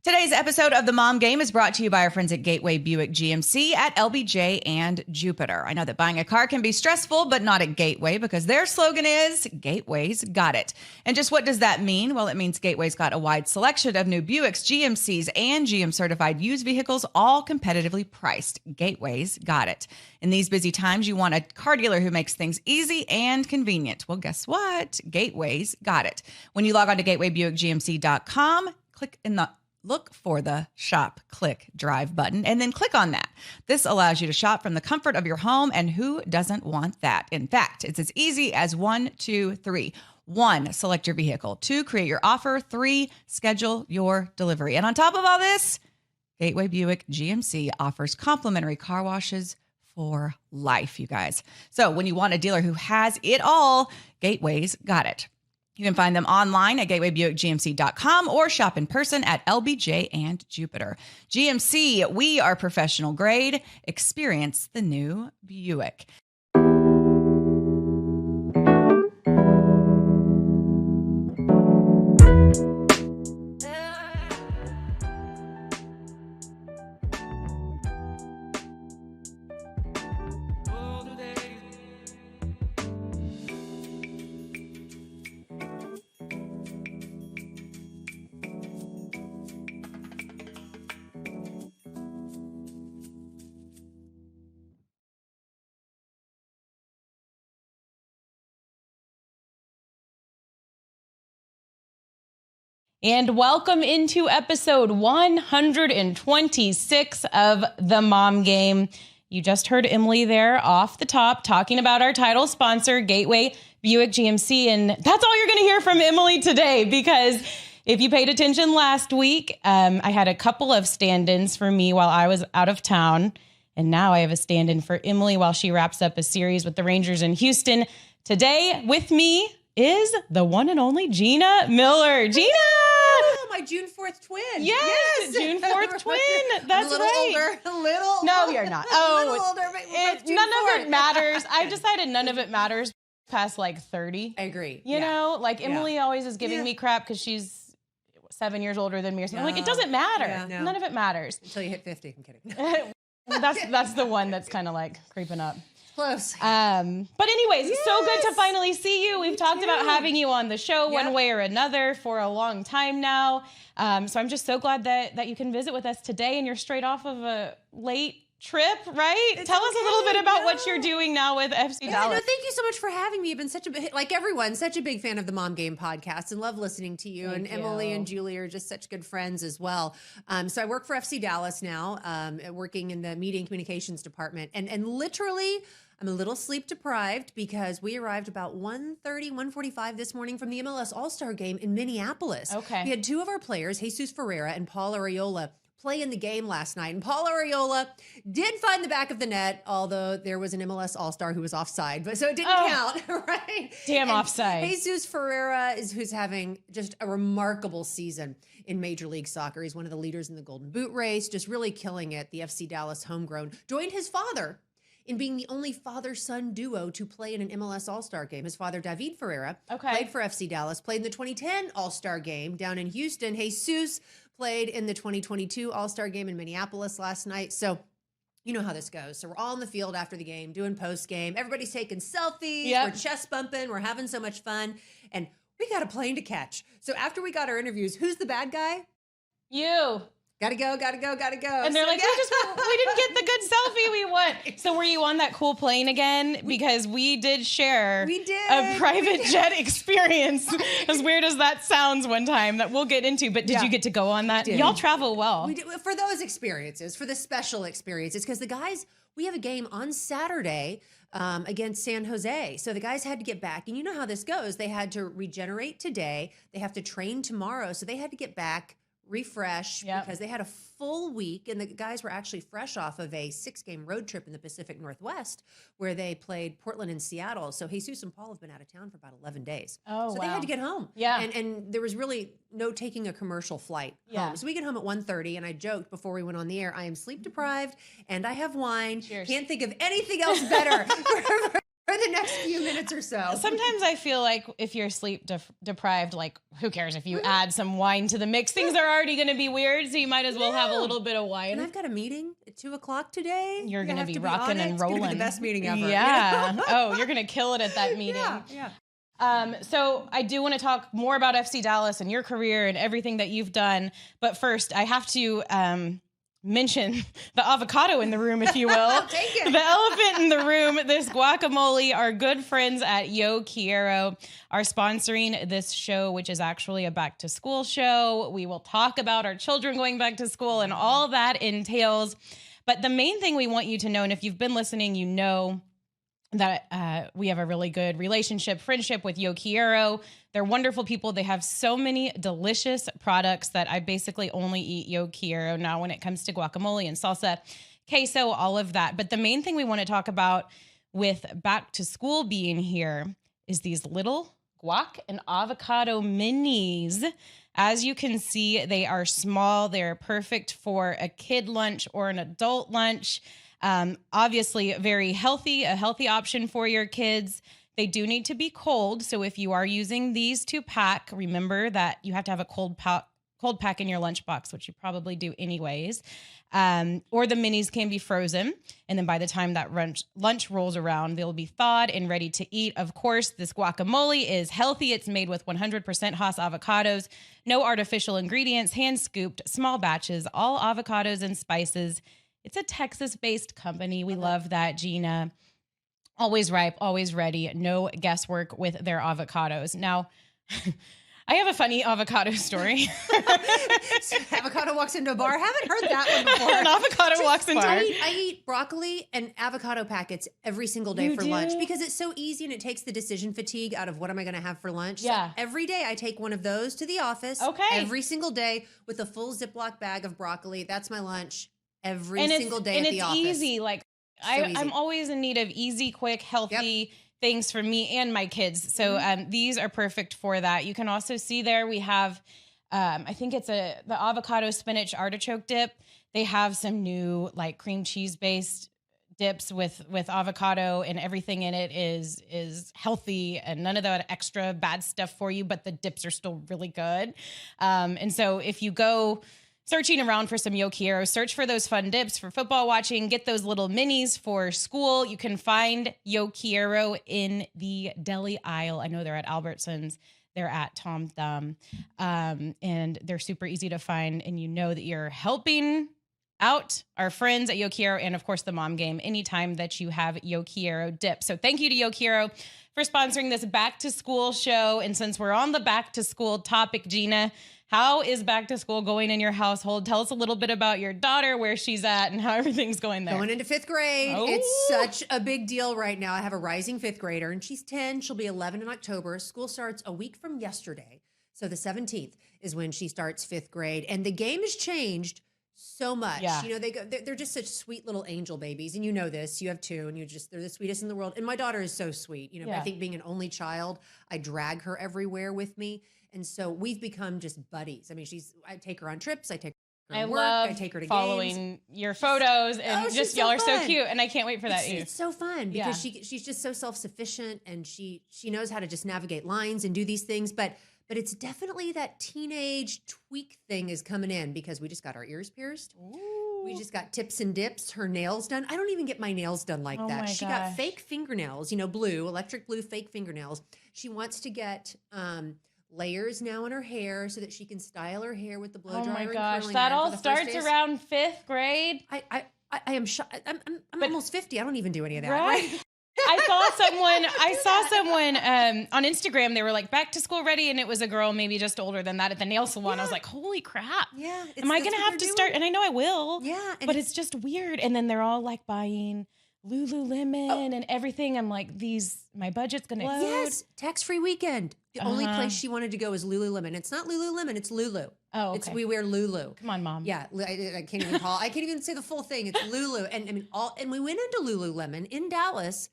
Today's episode of The Mom Game is brought to you by our friends at Gateway Buick GMC at LBJ and Jupiter. I know that buying a car can be stressful, but not at Gateway because their slogan is, Gateway's got it. And just what does that mean? Well, it means Gateway's got a wide selection of new Buicks, GMCs, and GM-certified used vehicles, all competitively priced. Gateway's got it. In these busy times, you want a car dealer who makes things easy and convenient. Well, guess what? Gateway's got it. When you log on to gatewaybuickgmc.com, look for the shop, click, drive button, and then click on that. This allows you to shop from the comfort of your home, and who doesn't want that? In fact, it's as easy as 1, 2, 3. 1, select your vehicle. 2, create your offer. 3, schedule your delivery. And on top of all this, Gateway Buick GMC offers complimentary car washes for life, you guys. So when you want a dealer who has it all, Gateway's got it. You can find them online at gatewaybuickgmc.com or shop in person at LBJ and Jupiter. GMC, we are professional grade. Experience the new Buick. And welcome into episode 126 of The Mom Game. You just heard Emily there off the top talking about our title sponsor, Gateway Buick GMC. And that's all you're going to hear from Emily today, because if you paid attention last week, I had a couple of stand-ins for me while I was out of town. And now I have a stand-in for Emily while she wraps up a series with the Rangers in Houston. Today with me is the one and only Gina Miller. Gina! Oh, my June 4th twin. Yes, June 4th twin. That's right. A little No, you're not. A little older. But none of it matters. I've decided none of it matters past like 30. I agree. You know, like Emily always is giving me crap because she's 7 years older than me or something. I'm like, it doesn't matter. Yeah, no. None of it matters. Until you hit 50. I'm kidding. That's the one that's kind of like creeping up. Close. But anyways, so good to finally see you. We've talked about having you on the show one way or another for a long time now. So I'm just so glad that you can visit with us today, and you're straight off of a late trip, right? Tell us a little bit about what you're doing now with FC Dallas. No, thank you so much for having me. You've been such like everyone, such a big fan of the Mom Game podcast and love listening to you. Thank you. Emily and Julie are just such good friends as well. So I work for FC Dallas now, working in the media and communications department. And literally, I'm a little sleep deprived because we arrived about 1:45 this morning from the MLS All-Star game in Minneapolis. Okay. We had two of our players, Jesus Ferreira and Paul Arriola, play in the game last night. And Paul Arriola did find the back of the net, although there was an MLS All-Star who was offside, but so it didn't count, right? Damn offside. Jesus Ferreira who's having just a remarkable season in Major League Soccer. He's one of the leaders in the Golden Boot race, just really killing it. The FC Dallas homegrown joined his father in being the only father-son duo to play in an MLS All-Star game. His father, David Ferreira, played for FC Dallas, played in the 2010 All-Star game down in Houston. Jesus played in the 2022 All-Star game in Minneapolis last night. So you know how this goes. So we're all in the field after the game, doing post-game. Everybody's taking selfies. We're chest bumping. We're having so much fun. And we got a plane to catch. So after we got our interviews, who's the bad guy? You. Gotta go. And they're like, we didn't get the good selfie we want. So were you on that cool plane again? Because we did share a private jet experience. As weird as that sounds one time that we'll get into. But did you get to go on that? Y'all travel well. We did, for those experiences, for the special experiences, because the guys, we have a game on Saturday against San Jose. So the guys had to get back. And you know how this goes. They had to regenerate today. They have to train tomorrow. So they had to get back, refresh, because they had a full week, and the guys were actually fresh off of a 6-game road trip in the Pacific Northwest where they played Portland and Seattle. So Jesus and Paul have been out of town for about 11 days. So they had to get home. And there was really no taking a commercial flight home. So we get home at 1:30, and I joked before we went on the air, I am sleep deprived and I have wine. Cheers. Can't think of anything else better for for the next few minutes or so. Sometimes I feel like if you're sleep deprived, like who cares if you add some wine to the mix? Things are already going to be weird, so you might as well have a little bit of wine. And I've got a meeting at 2:00 today. You're going to be rocking and rolling. It's going to be the best meeting ever. Yeah. Oh, you're going to kill it at that meeting. Yeah. So I do want to talk more about FC Dallas and your career and everything that you've done. But first, I have to mention the avocado in the room, if you will. Take it. The elephant in the room, this guacamole. Our good friends at Yo Quiero are sponsoring this show, which is actually a back to school show. We will talk about our children going back to school and all that entails. But the main thing we want you to know, and if you've been listening, you know that we have a really good friendship with Yo Quiero. They're wonderful people. They have so many delicious products that I basically only eat Yo Quiero now when it comes to guacamole and salsa, queso, all of that. But the main thing we want to talk about with back to school being here is these little guac and avocado minis. As you can see, they are small. They're perfect for a kid lunch or an adult lunch. Obviously very healthy, a healthy option for your kids. They do need to be cold. So if you are using these to pack, remember that you have to have a cold pack in your lunchbox, which you probably do anyways. Or the minis can be frozen. And then by the time that lunch rolls around, they'll be thawed and ready to eat. Of course, this guacamole is healthy. It's made with 100% Hass avocados, no artificial ingredients, hand scooped, small batches, all avocados and spices. It's a Texas-based company. We love that, Gina. Always ripe, always ready. No guesswork with their avocados. Now, I have a funny avocado story. So avocado walks into a bar. Haven't heard that one before. An avocado walks into a bar. I eat broccoli and avocado packets every single day for lunch because it's so easy and it takes the decision fatigue out of what am I going to have for lunch. Yeah. So every day I take one of those to the office. Okay. Every single day with a full Ziploc bag of broccoli. That's my lunch every single day at the office. And it's easy. Like easy. I'm always in need of easy, quick, healthy things for me and my kids. So these are perfect for that. You can also see there we have, I think it's the avocado spinach artichoke dip. They have some new like cream cheese based dips with avocado, and everything in it is healthy and none of that extra bad stuff for you, but the dips are still really good. And so if you go searching around for some Yo Quiero, search for those fun dips for football watching, get those little minis for school. You can find Yo Quiero in the deli aisle. I know they're at Albertsons. They're at Tom Thumb. And they're super easy to find. And you know that you're helping out our friends at Yo Quiero and, of course, the Mom Game anytime that you have Yo Quiero dip. So thank you to Yo Quiero for sponsoring this back to school show. And since we're on the back to school topic, Gina, how is back to school going in your household? Tell us a little bit about your daughter, where she's at, and how everything's going there. Going into 5th grade. Oh. It's such a big deal right now. I have a rising 5th grader, and she's 10. She'll be 11 in October. School starts a week from yesterday. So the 17th is when she starts 5th grade. And the game has changed so much. Yeah. You know, they're just such sweet little angel babies. And you know this. You have 2, and they're the sweetest in the world. And my daughter is so sweet. You know, I think being an only child, I drag her everywhere with me. And so we've become just buddies. I mean, I take her on trips. I take her to work. I take her to following games. Your photos, and just y'all are so fun. cute. And I can't wait for that. It's so fun because she's just so self-sufficient, and she knows how to just navigate lines and do these things. But it's definitely that teenage tweak thing is coming in because we just got our ears pierced. Ooh. We just got tips and dips, her nails done. I don't even get my nails done like that. She got fake fingernails, electric blue fake fingernails. She wants to get layers now in her hair so that she can style her hair with the blow dryer. Oh my gosh, that all starts around 5th grade. I am shocked. I'm almost 50. I don't even do any of that. Right? I saw someone on Instagram. They were like back to school ready, and it was a girl maybe just older than that at the nail salon. I was like, holy crap. Yeah. Am I going to have to start? And I know I will. Yeah. But it's just weird. And then they're all like buying Lululemon and everything. I'm like, my budget's going to explode. Yes. Tax-free weekend. The only place she wanted to go is Lululemon. It's not Lululemon. It's Lulu. Oh, okay. We wear Lulu. Come on, Mom. Yeah. I can't even say the full thing. It's Lulu. And I mean, and we went into Lululemon in Dallas,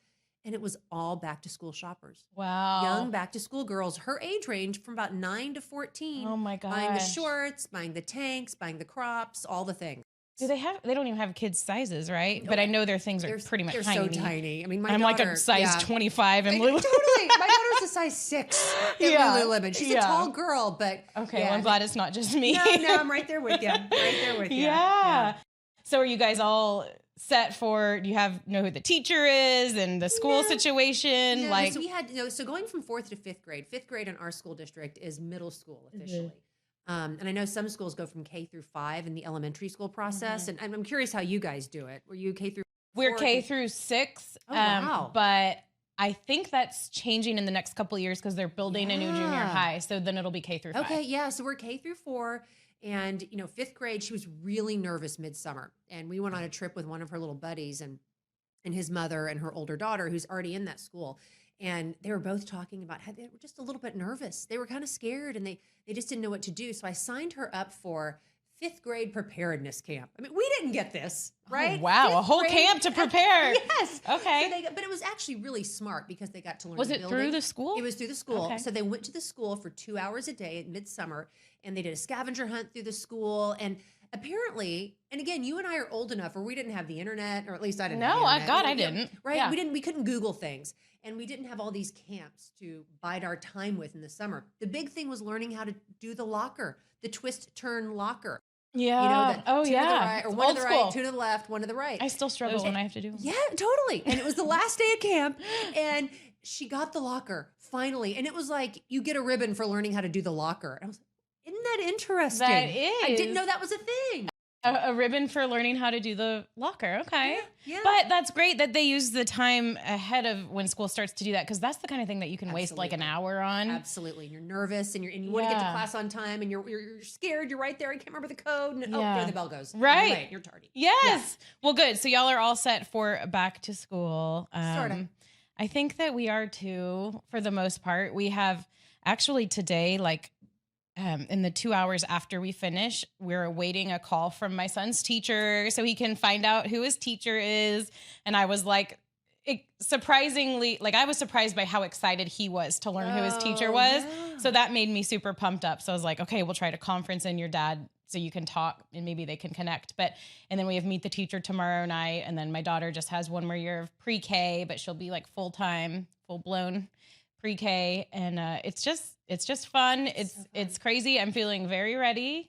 and it was all back to school shoppers. Wow. Young back to school girls, her age range from about 9 to 14. Oh my gosh. Buying the shorts, buying the tanks, buying the crops, all the things. They don't even have kids sizes, right? But I know their things are pretty much they're tiny. so tiny. I mean, I'm like a size 25 in Lululemon. Totally. My daughter's a size 6 in Lululemon. She's a tall girl, but okay, well, I'm glad it's not just me. No, I'm right there with you. Right there with you. Yeah. So are you guys all set for, do you know who the teacher is and the school situation? No, like so we had, so going from 4th to 5th grade in our school district is middle school officially. And I know some schools go from K through 5 in the elementary school process. And I'm curious how you guys do it. Were you K through 4? We're K through 6. Oh, wow. But I think that's changing in the next couple of years because they're building a new junior high. So then it'll be K through 5. Okay, yeah. So we're K through 4. And, 5th grade, she was really nervous midsummer. And we went on a trip with one of her little buddies and his mother and her older daughter, who's already in that school. And they were both talking about how they were just a little bit nervous. They were kind of scared and they just didn't know what to do. So I signed her up for 5th grade preparedness camp. I mean, we didn't get this, right? Oh, wow, 5th a whole grade, camp to prepare. Yes. Okay. So but it was actually really smart because they got to learn. Was it through the school? It was through the school. Okay. So they went to the school for 2 hours a day at midsummer, and they did a scavenger hunt through the school. And apparently, and again, you and I are old enough where we didn't have the internet, or at least I didn't. No, have the internet. I didn't. Right? Yeah. We couldn't Google things, and we didn't have all these camps to bide our time with in the summer. The big thing was learning how to do the locker, the twist turn locker. Yeah. Two to the right, or one to the school. right, two to the left, one to the right. I still struggle when I have to do them. Yeah, totally. And it was the last day of camp, and she got the locker finally. And it was like, you get a ribbon for learning how to do the locker. And I was like, isn't that interesting? That is. I didn't know that was a thing. A ribbon for learning how to do the locker. Okay. Yeah. But that's great that they use the time ahead of when school starts to do that, because that's the kind of thing that you can waste like an hour on. Absolutely. And you're nervous and you want to get to class on time and you're scared. You're right there. I can't remember the code. And there the bell goes. Right. You're late. You're tardy. Yes. Well, good. So y'all are all set for back to school. Sort of. I think that we are too, for the most part. We have actually today, in the 2 hours after we finish, we're awaiting a call from my son's teacher so he can find out who his teacher is. And I was surprisingly, I was surprised by how excited he was to learn who his teacher was. Yeah. So that made me super pumped up. So I was like, okay, we'll try to conference in your dad so you can talk and maybe they can connect. And then we have meet the teacher tomorrow night. And then my daughter just has one more year of pre-K, but she'll be full-time, full-blown pre-K. And it's just fun. It's crazy. I'm feeling very ready.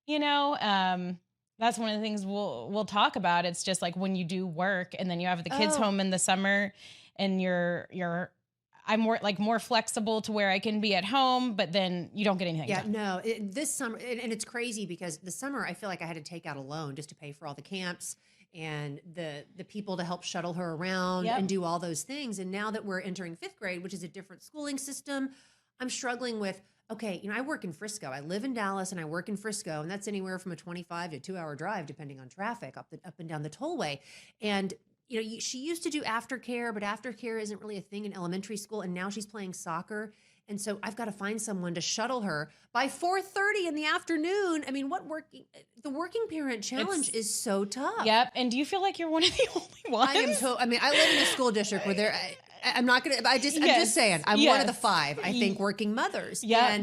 That's one of the things we'll talk about. It's just when you do work and then you have the kids home in the summer and I'm more flexible to where I can be at home, but then you don't get anything done. No, this summer, and it's crazy because the summer I feel like I had to take out a loan just to pay for all the camps and the people to help shuttle her around and do all those things. And now that we're entering 5th grade, which is a different schooling system, I'm struggling with, I work in Frisco. I live in Dallas and I work in Frisco, and that's anywhere from a 25 to 2 hour drive, depending on traffic, up and down the tollway. And she used to do aftercare, but aftercare isn't really a thing in elementary school. And now she's playing soccer. And so I've got to find someone to shuttle her by 4:30 in the afternoon. I mean, the working parent challenge is so tough. Yep. And do you feel like you're one of the only ones? I live in a school district where I'm not going to, I'm just saying, I'm one of the 5, I think, working mothers. Yeah.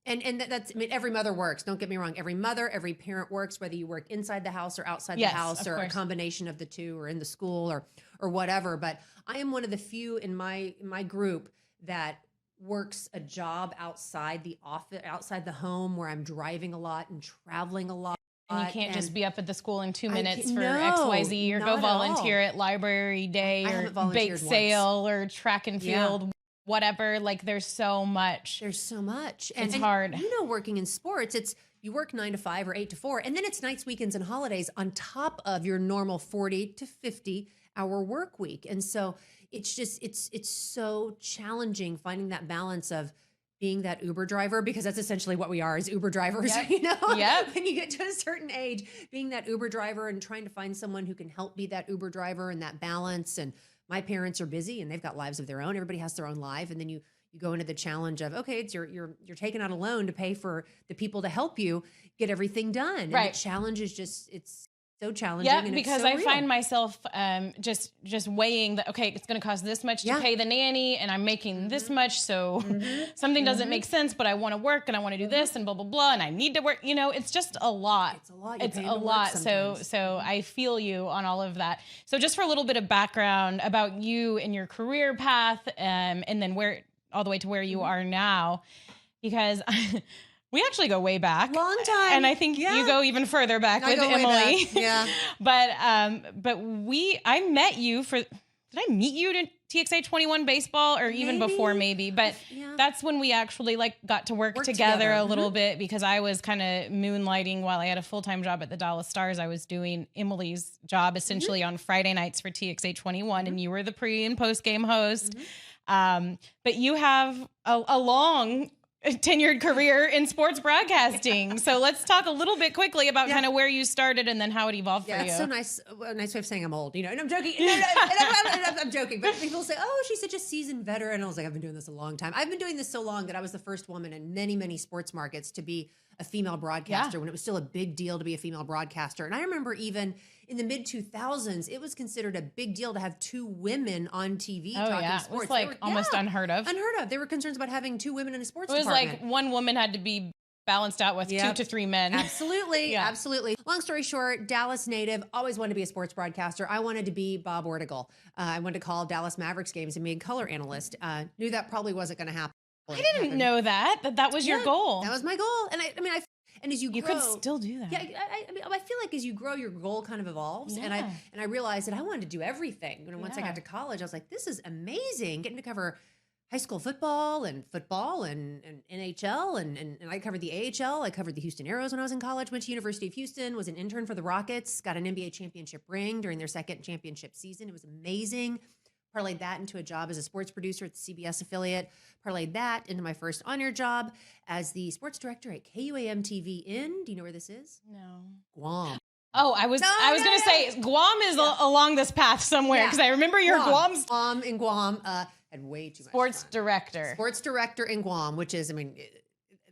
And that's, every mother works. Don't get me wrong. Every mother, every parent works, whether you work inside the house or outside the house or a combination of the two or in the school or whatever. But I am one of the few in my group that works a job outside the office, outside the home, where I'm driving a lot and traveling a lot. And you can't just be up at the school in 2 minutes for XYZ or go volunteer at library day or bake sale or track and field, whatever. There's so much. There's so much. It's hard. Working in sports, you work 9 to 5 or 8 to 4, and then it's nights, weekends, and holidays on top of your normal 40 to 50 hour work week. And so it's just, it's so challenging finding that balance of being that Uber driver, because that's essentially what we are, as Uber drivers, when you get to a certain age, being that Uber driver and trying to find someone who can help be that Uber driver and that balance. And my parents are busy and they've got lives of their own. Everybody has their own life. And then you go into the challenge of, okay, it's you're taking out a loan to pay for the people to help you get everything done. And right. the challenge is just, so challenging. Yeah, and because it's so I real. find myself just weighing that, okay, it's going to cost this much to pay the nanny and I'm making this much. So something doesn't make sense, but I want to work and I want to do this and blah, blah, blah. And I need to work, it's just a lot. It's a lot. You It's pay 'em a to work lot. sometimes. So I feel you on all of that. So just for a little bit of background about you and your career path, and then all the way to where you are now, because we actually go way back. Long time. And I think you go even further back I with go way Emily. back. Yeah. but I met you did I meet you in TXA 21 baseball or even before maybe? But that's when we actually got to work together a little bit, because I was kind of moonlighting while I had a full-time job at the Dallas Stars. I was doing Emily's job essentially on Friday nights for TXA 21, and you were the pre and post game host. But you have a long tenured career in sports broadcasting. So let's talk a little bit quickly about kind of where you started and then how it evolved for you. It's so nice. A nice way of saying I'm old, and I'm joking. I'm joking, but people say, "Oh, she's such a seasoned veteran." I was like, "I've been doing this a long time. I've been doing this so long that I was the first woman in many, many sports markets to be a female broadcaster when it was still a big deal to be a female broadcaster." And I remember even in the mid 2000s, it was considered a big deal to have 2 women on TV talking sports. It was almost unheard of. Unheard of. There were concerns about having 2 women in a sports It was department. like one woman had to be balanced out with 2 to 3 men. Absolutely. Absolutely. Long story short, Dallas native, always wanted to be a sports broadcaster. I wanted to be Bob Ortigal. I wanted to call Dallas Mavericks games and be a color analyst. Knew that probably wasn't going to happen. I didn't know that was your goal. That was my goal. And and as you grow, could still do that. Yeah, I feel like as you grow, your goal kind of evolves. And I realized that I wanted to do everything. And once I got to college, I was like, this is amazing, getting to cover high school football and NHL and I covered the AHL. I covered the Houston Aeros when I was in college. Went to University of Houston. Was an intern for the Rockets. Got an NBA championship ring during their second championship season. It was amazing. Parlayed that into a job as a sports producer at the CBS affiliate. Parlayed that into my first on-air job as the sports director at KUAM TV in, do you know where this is? No. Guam. Oh, I was going to say Guam is along this path somewhere, because I remember your Guam's Guam in Guam had way too much sports fun. director. Sports director in Guam, which is,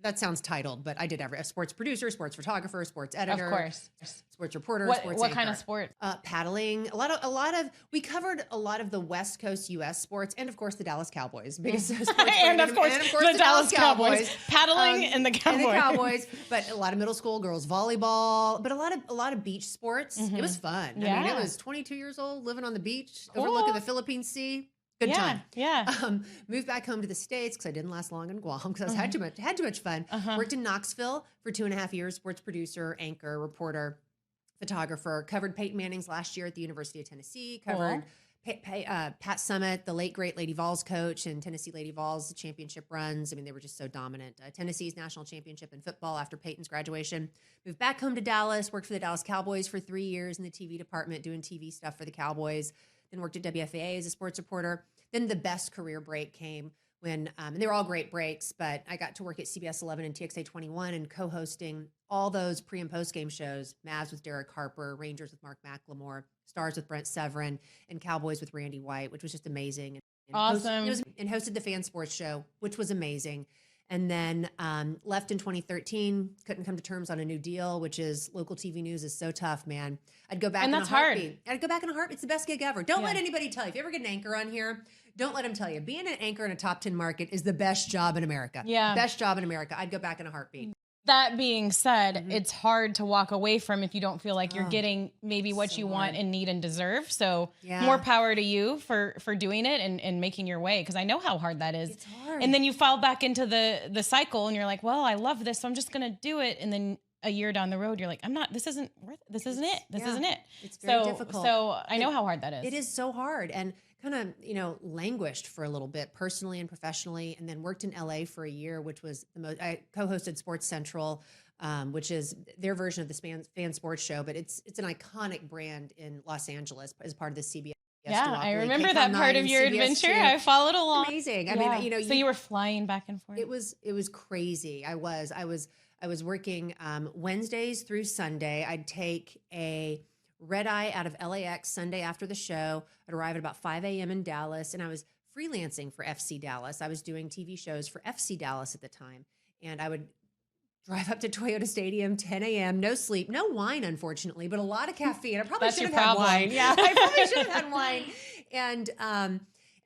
that sounds titled, but I did a sports producer, sports photographer, sports editor, of course, sports reporter, what sports what anchor. kind of sport? Paddling. We covered a lot of the West Coast U.S. sports, and of course the Dallas Cowboys, biggest sports and of course the Dallas Cowboys. Paddling and the Cowboys. But a lot of middle school girls volleyball, but a lot of beach sports. It was fun. Yeah. I mean, it was 22 years old, living on the beach, overlooking the Philippine Sea. Good time. Yeah. Moved back home to the States because I didn't last long in Guam because I had too much fun. Worked in Knoxville for 2.5 years, sports producer, anchor, reporter, photographer. Covered Peyton Manning's last year at the University of Tennessee. Covered Pat Summitt, the late great Lady Vols coach, and Tennessee Lady Vols championship runs. I mean, they were just so dominant. Tennessee's national championship in football after Peyton's graduation. Moved back home to Dallas. Worked for the Dallas Cowboys for 3 years in the TV department, doing TV stuff for the Cowboys. Then worked at WFAA as a sports reporter. Then the best career break came when, and they were all great breaks, but I got to work at CBS 11 and TXA 21 and co-hosting all those pre and post game shows, Mavs with Derek Harper, Rangers with Mark McLemore, Stars with Brent Severin, and Cowboys with Randy White, which was just amazing. And awesome. Hosted the Fan Sports Show, which was amazing. And then left in 2013, couldn't come to terms on a new deal, which is local TV news is so tough, man. I'd go back in a heartbeat. I'd go back in a heartbeat. It's the best gig ever. Don't let anybody tell you. If you ever get an anchor on here, don't let them tell you. Being an anchor in a top 10 market is the best job in America. Yeah. Best job in America. I'd go back in a heartbeat. That being said, it's hard to walk away from if you don't feel like you're getting maybe what you want and need and deserve. So more power to you for doing it and making your way, because I know how hard that is. It's hard. And then you fall back into the cycle and you're like, well, I love this, so I'm just going to do it. And then a year down the road, you're like, this isn't it. This isn't it. It's very so difficult. So I know how hard that is. It is so hard. And kind of, languished for a little bit personally and professionally, and then worked in LA for a year, which was I co-hosted Sports Central, which is their version of the fan sports show, but it's an iconic brand in Los Angeles as part of the CBS. Yeah, I remember that part of your adventure. I followed along. Amazing. I mean, so you were flying back and forth. It was crazy. I was working Wednesdays through Sunday. I'd take a red eye out of LAX Sunday after the show. I'd arrive at about 5 a.m. in Dallas, and I was freelancing for FC Dallas. I was doing TV shows for FC Dallas at the time, and I would drive up to Toyota Stadium, 10 a.m., no sleep, no wine, unfortunately, but a lot of caffeine. I probably That's should your have had problem. wine. Yeah. I probably should have had wine.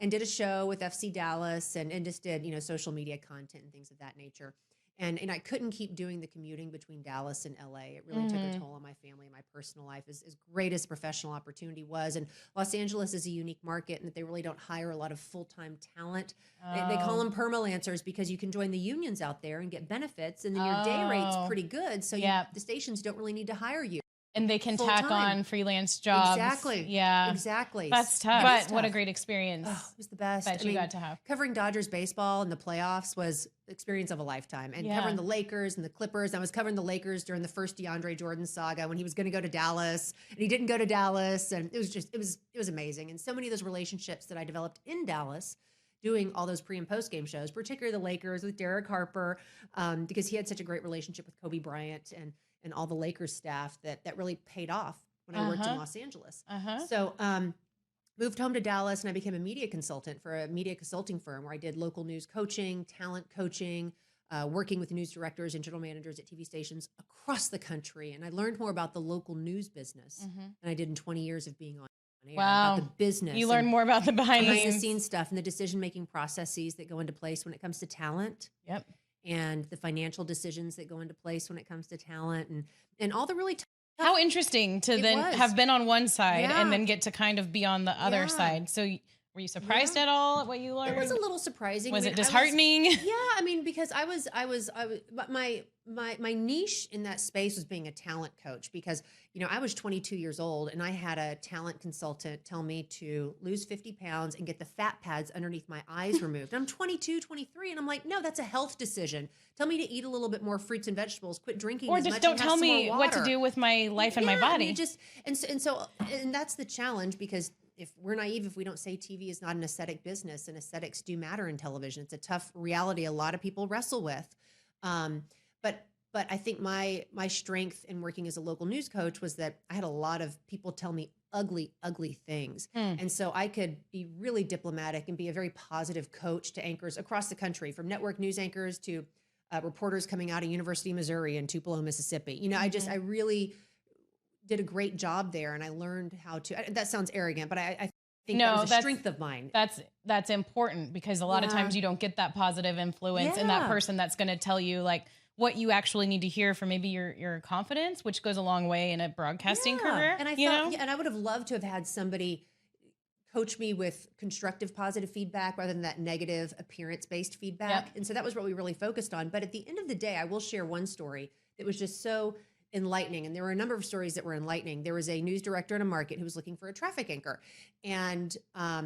And did a show with FC Dallas and just did, social media content and things of that nature. And I couldn't keep doing the commuting between Dallas and LA. It really took a toll on my family and my personal life, as great as professional opportunity was. And Los Angeles is a unique market in that they really don't hire a lot of full-time talent. They call them perma-lancers because you can join the unions out there and get benefits, and then your day rate's pretty good. So the stations don't really need to hire you. And they can Full-time. tack on freelance jobs. Exactly. Yeah. Exactly. That's tough. It But is what a tough. great experience Oh, it was the best. that you got to have. Covering Dodgers baseball in the playoffs was the experience of a lifetime. And covering the Lakers and the Clippers. I was covering the Lakers during the first DeAndre Jordan saga when he was going to go to Dallas, and he didn't go to Dallas. And it was amazing. And so many of those relationships that I developed in Dallas doing all those pre and post game shows, particularly the Lakers with Derek Harper, because he had such a great relationship with Kobe Bryant and all the Lakers staff that really paid off when I worked in Los Angeles. So moved home to Dallas, and I became a media consultant for a media consulting firm where I did local news coaching, talent coaching, working with news directors and general managers at TV stations across the country. And I learned more about the local news business than I did in 20 years of being on air. Wow. About the business. You learn more about the behind the scenes stuff and the decision-making processes that go into place when it comes to talent. Yep. And the financial decisions that go into place when it comes to talent and all the really How interesting to then have been on one side and then get to kind of be on the other side. So were you surprised at all at what you learned? It was a little surprising. Was it disheartening? Because my niche in that space was being a talent coach because, I was 22 years old and I had a talent consultant tell me to lose 50 pounds and get the fat pads underneath my eyes removed. I'm 22, 23. And I'm like, no, that's a health decision. Tell me to eat a little bit more fruits and vegetables, quit drinking or as just much, don't and have tell some me more what to water. do with my life and my body. And that's the challenge because if we're naive, if we don't say TV is not an aesthetic business, and aesthetics do matter in television, it's a tough reality a lot of people wrestle with. But I think my strength in working as a local news coach was that I had a lot of people tell me ugly, ugly things. And so I could be really diplomatic and be a very positive coach to anchors across the country, from network news anchors to reporters coming out of University of Missouri and Tupelo, Mississippi. I really did a great job there, and I learned how to. That sounds arrogant, but I think that was a strength of mine. That's important because a lot of times you don't get that positive influence and that person that's going to tell you like what you actually need to hear for maybe your confidence, which goes a long way in a broadcasting career. And I would have loved to have had somebody coach me with constructive, positive feedback rather than that negative appearance-based feedback. And so that was what we really focused on. But at the end of the day, I will share one story that was just so enlightening. And there were a number of stories that were enlightening. There was a news director in a market who was looking for a traffic anchor. And I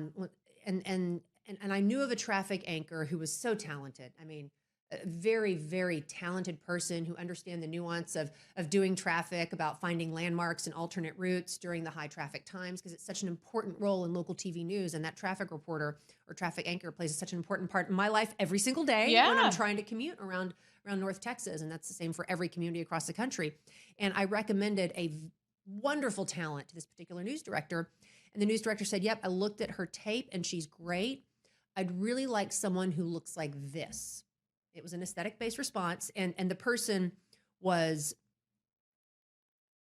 knew of a traffic anchor who was so talented. I mean, a very, very talented person who understand the nuance of doing traffic, about finding landmarks and alternate routes during the high traffic times, because it's such an important role in local TV news. And that traffic reporter or traffic anchor plays such an important part in my life every single day when I'm trying to commute around North Texas. And that's the same for every community across the country. And I recommended a wonderful talent to this particular news director. And the news director said, yep, I looked at her tape and she's great. I'd really like someone who looks like this. It was an aesthetic-based response, and the person was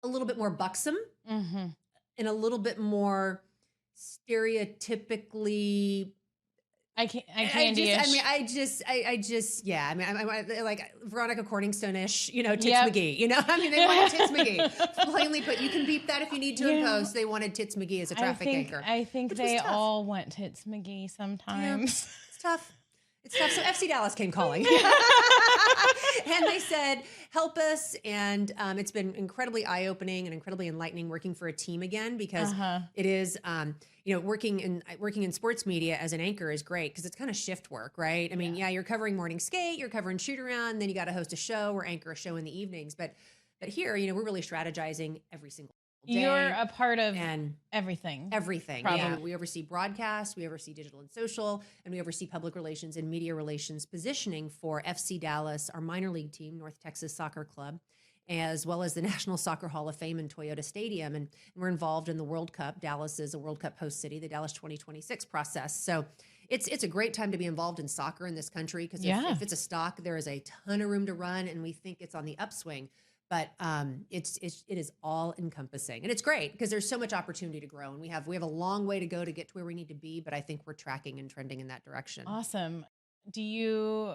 a little bit more buxom and a little bit more stereotypically. I'm like Veronica Corningstone-ish, Tits McGee. They wanted Tits MGee. Plainly put, you can beep that if you need to in post. They wanted Tits McGee as a traffic anchor. I think they all want Tits McGee sometimes. Yeah, it's tough. It's tough. So FC Dallas came calling. And they said, help us. And it's been incredibly eye-opening and incredibly enlightening working for a team again, because it is, working in sports media as an anchor is great because it's kind of shift work, right? I mean, you're covering morning skate, you're covering shoot around, then you got to host a show or anchor a show in the evenings. But here, we're really strategizing every single day. You're a part of everything. Everything. Probably. Yeah. We oversee broadcast, we oversee digital and social, and we oversee public relations and media relations positioning for FC Dallas, our minor league team, North Texas Soccer Club, as well as the National Soccer Hall of Fame in Toyota Stadium. And we're involved in the World Cup. Dallas is a World Cup host city, the Dallas 2026 process. So it's a great time to be involved in soccer in this country because if it's a stock, there is a ton of room to run, and we think it's on the upswing. But it is all encompassing, and it's great because there's so much opportunity to grow, and we have a long way to go to get to where we need to be. But I think we're tracking and trending in that direction. Awesome. Do you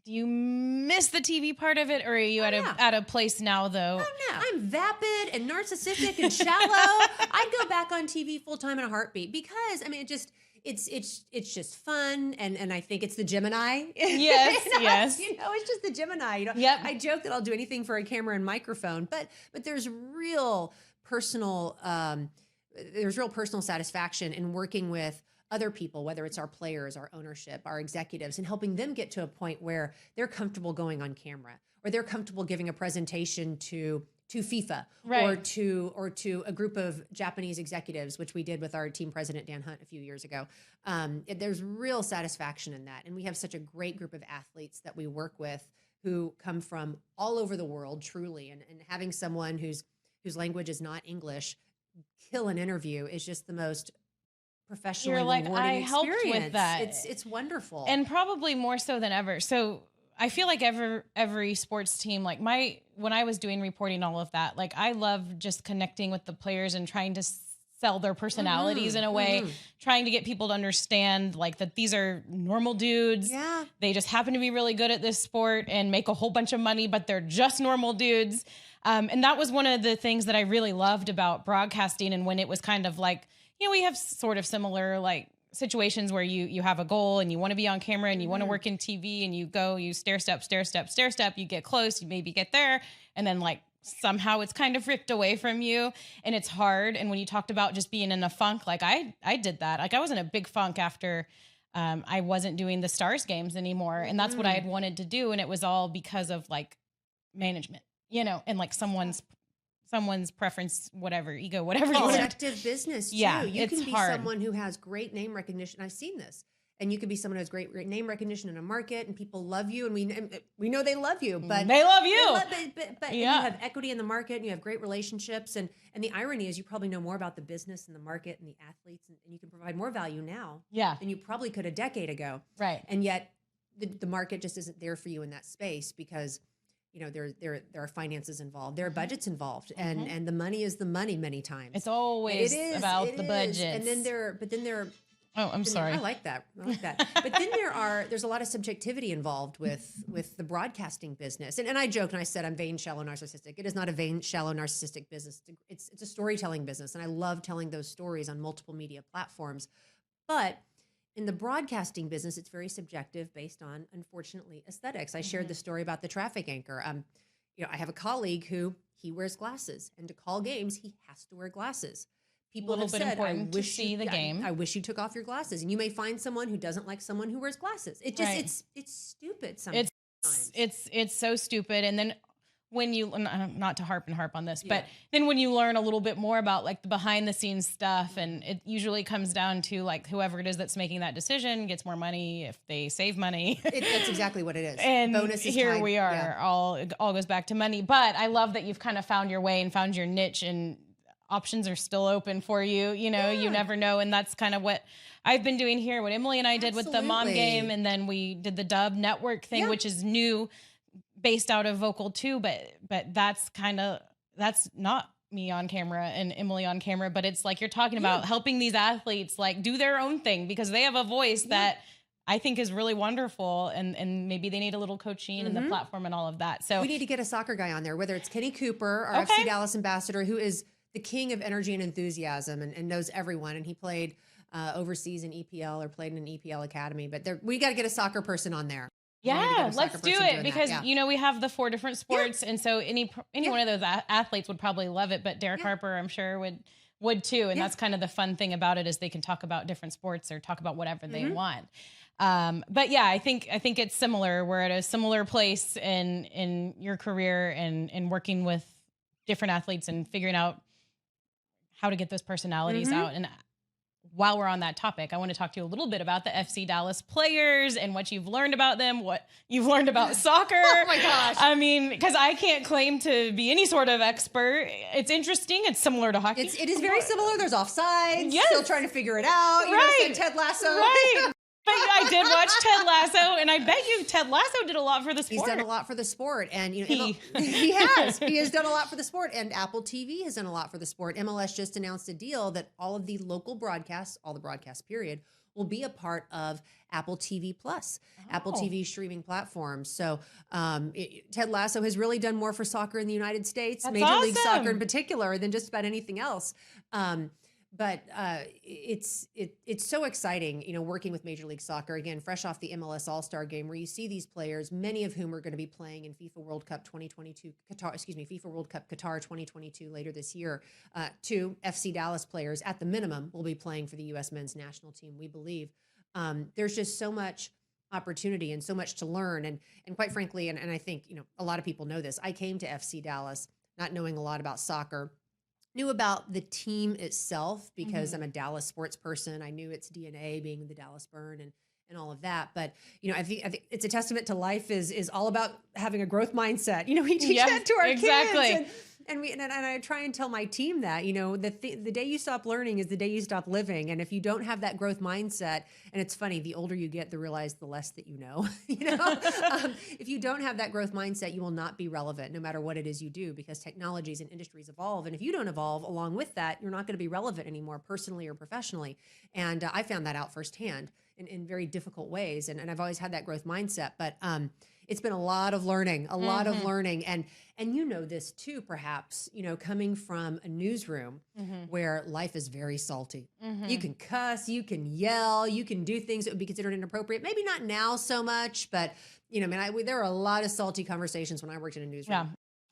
miss the TV part of it, or are you at a place now though? Oh no, I'm vapid and narcissistic and shallow. I'd go back on TV full time in a heartbeat because I mean it's just fun, and I think it's the Gemini. Yes, yes. It's just the Gemini. Yep. I joke that I'll do anything for a camera and microphone, but there's real personal satisfaction in working with other people, whether it's our players, our ownership, our executives, and helping them get to a point where they're comfortable going on camera, or they're comfortable giving a presentation to FIFA, or to a group of Japanese executives, which we did with our team president, Dan Hunt, a few years ago. There's real satisfaction in that. And we have such a great group of athletes that we work with who come from all over the world, truly. And having someone whose language is not English kill an interview is just the most professionally rewarding experience. Helped with that. It's wonderful. And probably more so than ever. So I feel like every sports team, like when I was doing reporting, all of that, like I love just connecting with the players and trying to sell their personalities in a way, trying to get people to understand like that these are normal dudes. Yeah. They just happen to be really good at this sport and make a whole bunch of money, but they're just normal dudes. And that was one of the things that I really loved about broadcasting. And when it was kind of like, we have sort of similar like situations where you have a goal and you want to be on camera and you want to work in TV, and you stair step, you get close, you maybe get there, and then like somehow it's kind of ripped away from you and it's hard. And when you talked about just being in a funk, like I did that. Like I was in a big funk after I wasn't doing the Stars games anymore. And that's what I had wanted to do. And it was all because of like management, and like someone's preference, whatever, ego, whatever you want. Objective business too. Yeah, you it's can be hard. someone who has great name recognition. I've seen this. And you could be someone who has great name recognition in a market, and people love you, and we know they love you, but they love you. But you have equity in the market, and you have great relationships, and the irony is you probably know more about the business and the market and the athletes, and you can provide more value now than you probably could a decade ago. Right. And yet the market just isn't there for you in that space because there are finances involved, there are budgets involved, and the money is the money many times. It's always about the budget. And then there are. Oh, I'm sorry. I like that. But then there's a lot of subjectivity involved with the broadcasting business. And I joked and I said I'm vain, shallow, narcissistic. It is not a vain, shallow, narcissistic business. It's a storytelling business, and I love telling those stories on multiple media platforms. But in the broadcasting business, it's very subjective based on, unfortunately, aesthetics. I shared the story about the traffic anchor. I have a colleague who he wears glasses, and to call games, he has to wear glasses. People have said, "I wish you the game. I wish you took off your glasses." And you may find someone who doesn't like someone who wears glasses. It just it's stupid sometimes. It's so stupid. And then when you, not to harp on this, but then when you learn a little bit more about like the behind the scenes stuff, and it usually comes down to like whoever it is that's making that decision gets more money if they save money. That's exactly what it is. And bonuses here tied. we are, all goes back to money. But I love that you've kind of found your way and found your niche, and options are still open for you. You never know. And that's kind of what I've been doing here, what Emily and I did with the mom game. And then we did the Dub Network thing, which is new, based out of Vocal 2. But that's not me on camera and Emily on camera, but it's like you're talking about helping these athletes like do their own thing because they have a voice that I think is really wonderful, and maybe they need a little coaching and the platform and all of that. So we need to get a soccer guy on there, whether it's Kenny Cooper, our FC Dallas ambassador, who is the king of energy and enthusiasm and knows everyone. And he played overseas in EPL or played in an EPL academy. But we got to get a soccer person on there. Yeah, let's do it because, we have the 4 different sports. And so any one of those athletes would probably love it. But Derek Harper, I'm sure, would too. And that's kind of the fun thing about it is they can talk about different sports or talk about whatever they want. But yeah, I think it's similar. We're at a similar place in your career and working with different athletes and figuring out how to get those personalities out. And while we're on that topic, I want to talk to you a little bit about the FC Dallas players and what you've learned about them, what you've learned about soccer. Oh my gosh. I mean, because I can't claim to be any sort of expert. It's interesting. It's similar to hockey. It is very similar. There's offsides. Yes. Still trying to figure it out. Right. Ted Lasso. Right. But I did watch Ted Lasso, and I bet you Ted Lasso did a lot for the sport. He's done a lot for the sport, and he has done a lot for the sport, and Apple TV has done a lot for the sport. MLS just announced a deal that all of the local broadcasts, all the broadcasts period, will be a part of Apple TV Plus, Apple TV streaming platforms. So Ted Lasso has really done more for soccer in the United States, That's Major League awesome. Soccer in particular, than just about anything else. But it's so exciting, working with Major League Soccer, again, fresh off the MLS All-Star game, where you see these players, many of whom are going to be playing in FIFA World Cup 2022, FIFA World Cup Qatar 2022 later this year. 2 FC Dallas players, at the minimum, will be playing for the U.S. men's national team, we believe. There's just so much opportunity and so much to learn. And quite frankly, and I think, a lot of people know this, I came to FC Dallas not knowing a lot about soccer, knew about the team itself because I'm a Dallas sports person. I knew its DNA being the Dallas Burn and all of that. But, I think it's a testament to life is all about having a growth mindset. We teach that to our kids. And I try and tell my team that, the day you stop learning is the day you stop living. And if you don't have that growth mindset, and it's funny, the older you get, the less that you know. If you don't have that growth mindset, you will not be relevant no matter what it is you do, because technologies and industries evolve. And if you don't evolve along with that, you're not going to be relevant anymore, personally or professionally. And I found that out firsthand in very difficult ways. And I've always had that growth mindset. But it's been a lot of learning, And you know this too, perhaps, coming from a newsroom where life is very salty. You can cuss, you can yell, you can do things that would be considered inappropriate. Maybe not now so much, but, there were a lot of salty conversations when I worked in a newsroom. Yeah.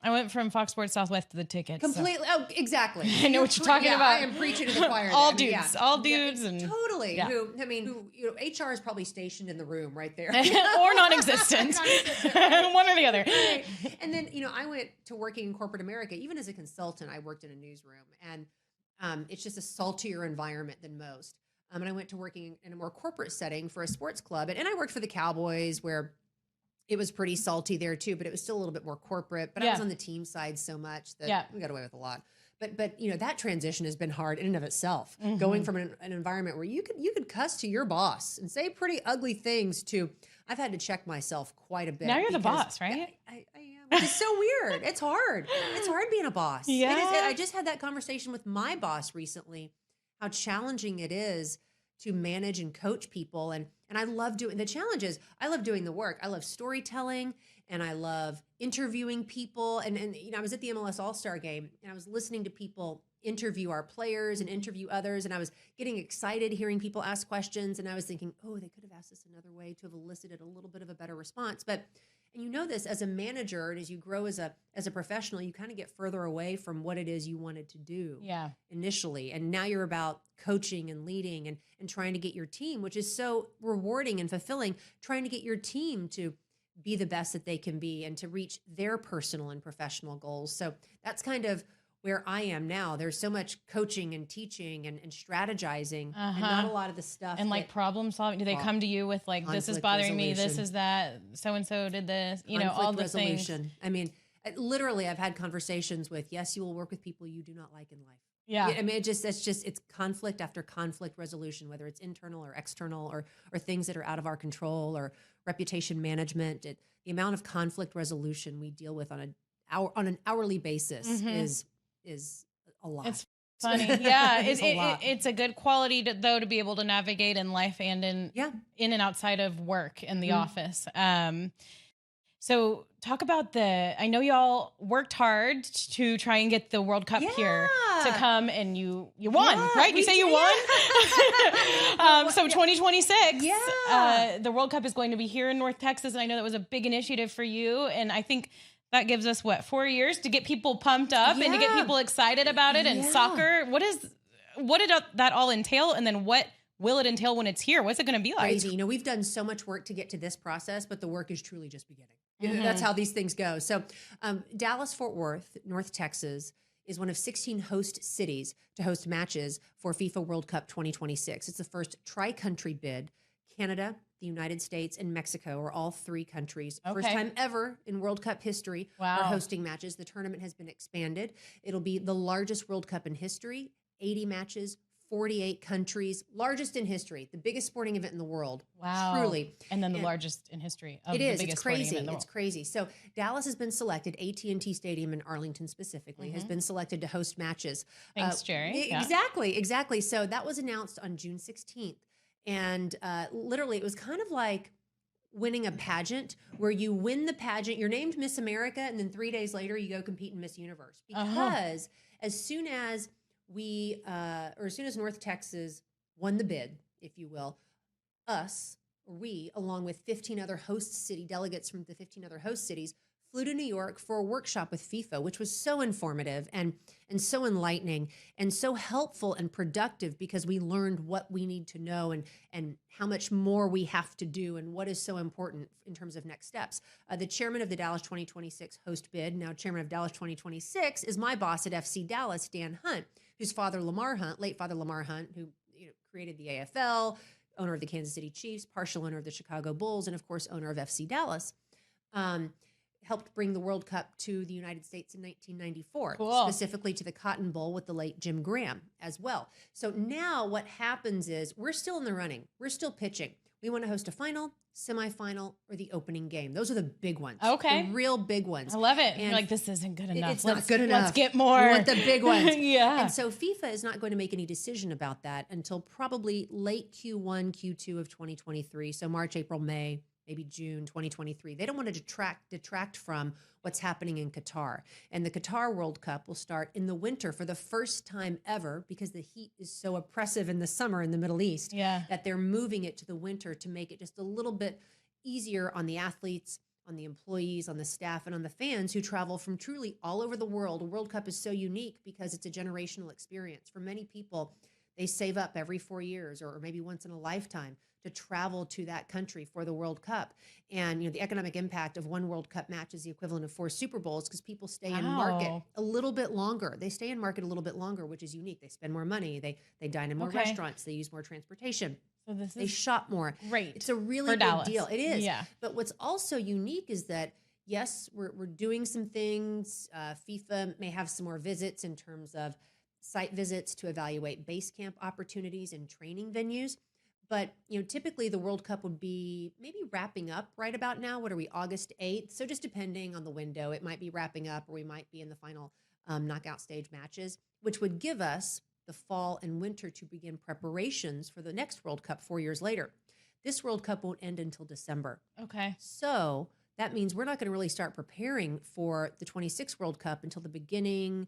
I went from Fox Sports Southwest to the tickets. Completely. So. Oh, exactly. I know what you're talking about. I am preaching to the choir. All dudes. And totally. Yeah. Who HR is probably stationed in the room right there. Or non-existent. One or the other. Right. And then, I went to working in corporate America. Even as a consultant, I worked in a newsroom, and it's just a saltier environment than most. And I went to working in a more corporate setting for a sports club. And I worked for the Cowboys, where it was pretty salty there too, but it was still a little bit more corporate. But I was on the team side so much that we got away with a lot. But that transition has been hard in and of itself. Going from an environment where you could cuss to your boss and say pretty ugly things to, I've had to check myself quite a bit. Now you're the boss, right? I am. Which is so weird. It's hard. It's hard being a boss. Yeah. I just had that conversation with my boss recently, how challenging it is to manage and coach people. And I love doing the challenges. I love doing the work. I love storytelling, and I love interviewing people. And I was at the MLS All-Star game, and I was listening to people interview our players and interview others. And I was getting excited hearing people ask questions. And I was thinking, oh, they could have asked this another way to have elicited a little bit of a better response. And this as a manager, and as you grow as a professional, you kind of get further away from what it is you wanted to do initially. And now you're about coaching and leading and trying to get your team, which is so rewarding and fulfilling, trying to get your team to be the best that they can be and to reach their personal and professional goals. So that's kind of where I am now. There's so much coaching and teaching and strategizing, and not a lot of the stuff. And like problem solving. Do they come to you with like, this is bothering me, this is that, so-and-so did this, all the resolution. Things. I mean, literally I've had conversations with, yes, you will work with people you do not like in life. Yeah. I mean, it's conflict after conflict resolution, whether it's internal or external or things that are out of our control or reputation management. The amount of conflict resolution we deal with on an hourly basis is a lot. It's funny. Yeah. It's a good quality to be able to navigate in life and in and outside of work in the office. So talk about I know y'all worked hard to try and get the World Cup here to come, and you won, right? You say you won? So 2026, the World Cup is going to be here in North Texas. And I know that was a big initiative for you. And I think that gives us 4 years to get people pumped up and to get people excited about it. And soccer, what did that all entail? And then what will it entail when it's here? What's it going to be like? Crazy. We've done so much work to get to this process, but the work is truly just beginning. That's how these things go. So Dallas-Fort Worth, North Texas, is one of 16 host cities to host matches for FIFA World Cup 2026. It's the first tri-country bid. Canada, the United States, and Mexico are all 3 countries. First time ever in World Cup history are hosting matches. The tournament has been expanded. It'll be the largest World Cup in history, 80 matches, 48 countries, largest in history, the biggest sporting event in the world. Wow. Truly. And then the largest in history of It the is. biggest It's sporting crazy. event in the world. It's crazy. So Dallas has been selected. AT&T Stadium in Arlington specifically has been selected to host matches. Thanks, Jerry. Yeah. Exactly. So that was announced on June 16th. And literally, it was kind of like winning a pageant where you win the pageant, you're named Miss America, and then 3 days later you go compete in Miss Universe. Because as soon as as soon as North Texas won the bid, if you will, we, along with 15 other host city delegates from the 15 other host cities, flew to New York for a workshop with FIFA, which was so informative and so enlightening and so helpful and productive because we learned what we need to know and how much more we have to do and what is so important in terms of next steps. The chairman of the Dallas 2026 host bid, now chairman of Dallas 2026, is my boss at FC Dallas, Dan Hunt, whose father, Lamar Hunt, late father Lamar Hunt, who created the AFL, owner of the Kansas City Chiefs, partial owner of the Chicago Bulls, and of course, owner of FC Dallas, helped bring the World Cup to the United States in 1994, specifically to the Cotton Bowl with the late Jim Graham as well. So now what happens is we're still in the running. We're still pitching. We want to host a final, semifinal, or the opening game. Those are the big ones. Okay. The real big ones. I love it. And You're like, this isn't good enough. It's not good enough. Let's get more. We want the big ones. Yeah. And so FIFA is not going to make any decision about that until probably late Q1, Q2 of 2023. So March, April, May, maybe June 2023. They don't want to detract from what's happening in Qatar. And the Qatar World Cup will start in the winter for the first time ever because the heat is so oppressive in the summer in the Middle East that they're moving it to the winter to make it just a little bit easier on the athletes, on the employees, on the staff, and on the fans who travel from truly all over the world. A World Cup is so unique because it's a generational experience. For many people, they save up every 4 years or maybe once in a lifetime to travel to that country for the World Cup. And the economic impact of one World Cup match is the equivalent of 4 Super Bowls because people stay in market a little bit longer. They stay in market a little bit longer, which is unique. They spend more money. They dine in more restaurants. They use more transportation. So they shop more. Great. It's a really for big Dallas. deal. It is. Yeah. But what's also unique is that, yes, we're doing some things. FIFA may have some more visits in terms of site visits to evaluate base camp opportunities and training venues. But, typically the World Cup would be maybe wrapping up right about now. What are we, August 8th? So just depending on the window, it might be wrapping up or we might be in the final knockout stage matches, which would give us the fall and winter to begin preparations for the next World Cup 4 years later. This World Cup won't end until December. Okay. So that means we're not going to really start preparing for the 26 World Cup until the beginning,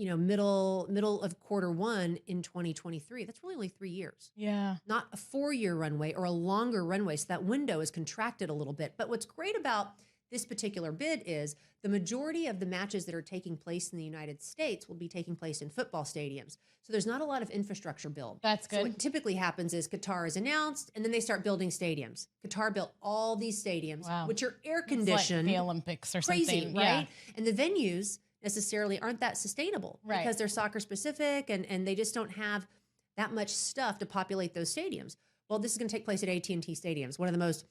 middle of Q1 in 2023. That's really only 3 years. Yeah. Not a 4-year runway or a longer runway. So that window is contracted a little bit. But what's great about this particular bid is the majority of the matches that are taking place in the United States will be taking place in football stadiums. So there's not a lot of infrastructure build. That's good. So what typically happens is Qatar is announced and then they start building stadiums. Qatar built all these stadiums, which are air conditioned. Like the Olympics or crazy, something. Right? Yeah. And the venues necessarily aren't that sustainable because they're soccer specific and they just don't have that much stuff to populate those stadiums. Well, this is going to take place at AT&T stadiums, one of the most,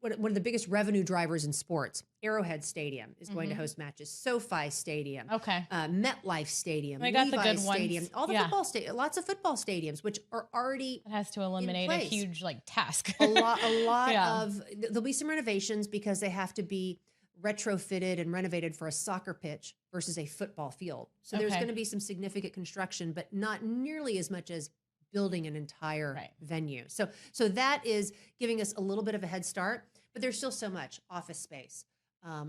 one of the biggest revenue drivers in sports. Arrowhead Stadium is going to host matches. SoFi Stadium. Okay. MetLife Stadium. I got the good Stadium. ones. All the football stadiums. Lots of football stadiums, which are already It has to eliminate a huge task. a lot of, there'll be some renovations because they have to be retrofitted and renovated for a soccer pitch versus a football field. So there's going to be some significant construction, but not nearly as much as building an entire venue. So that is giving us a little bit of a head start, but there's still so much: office space,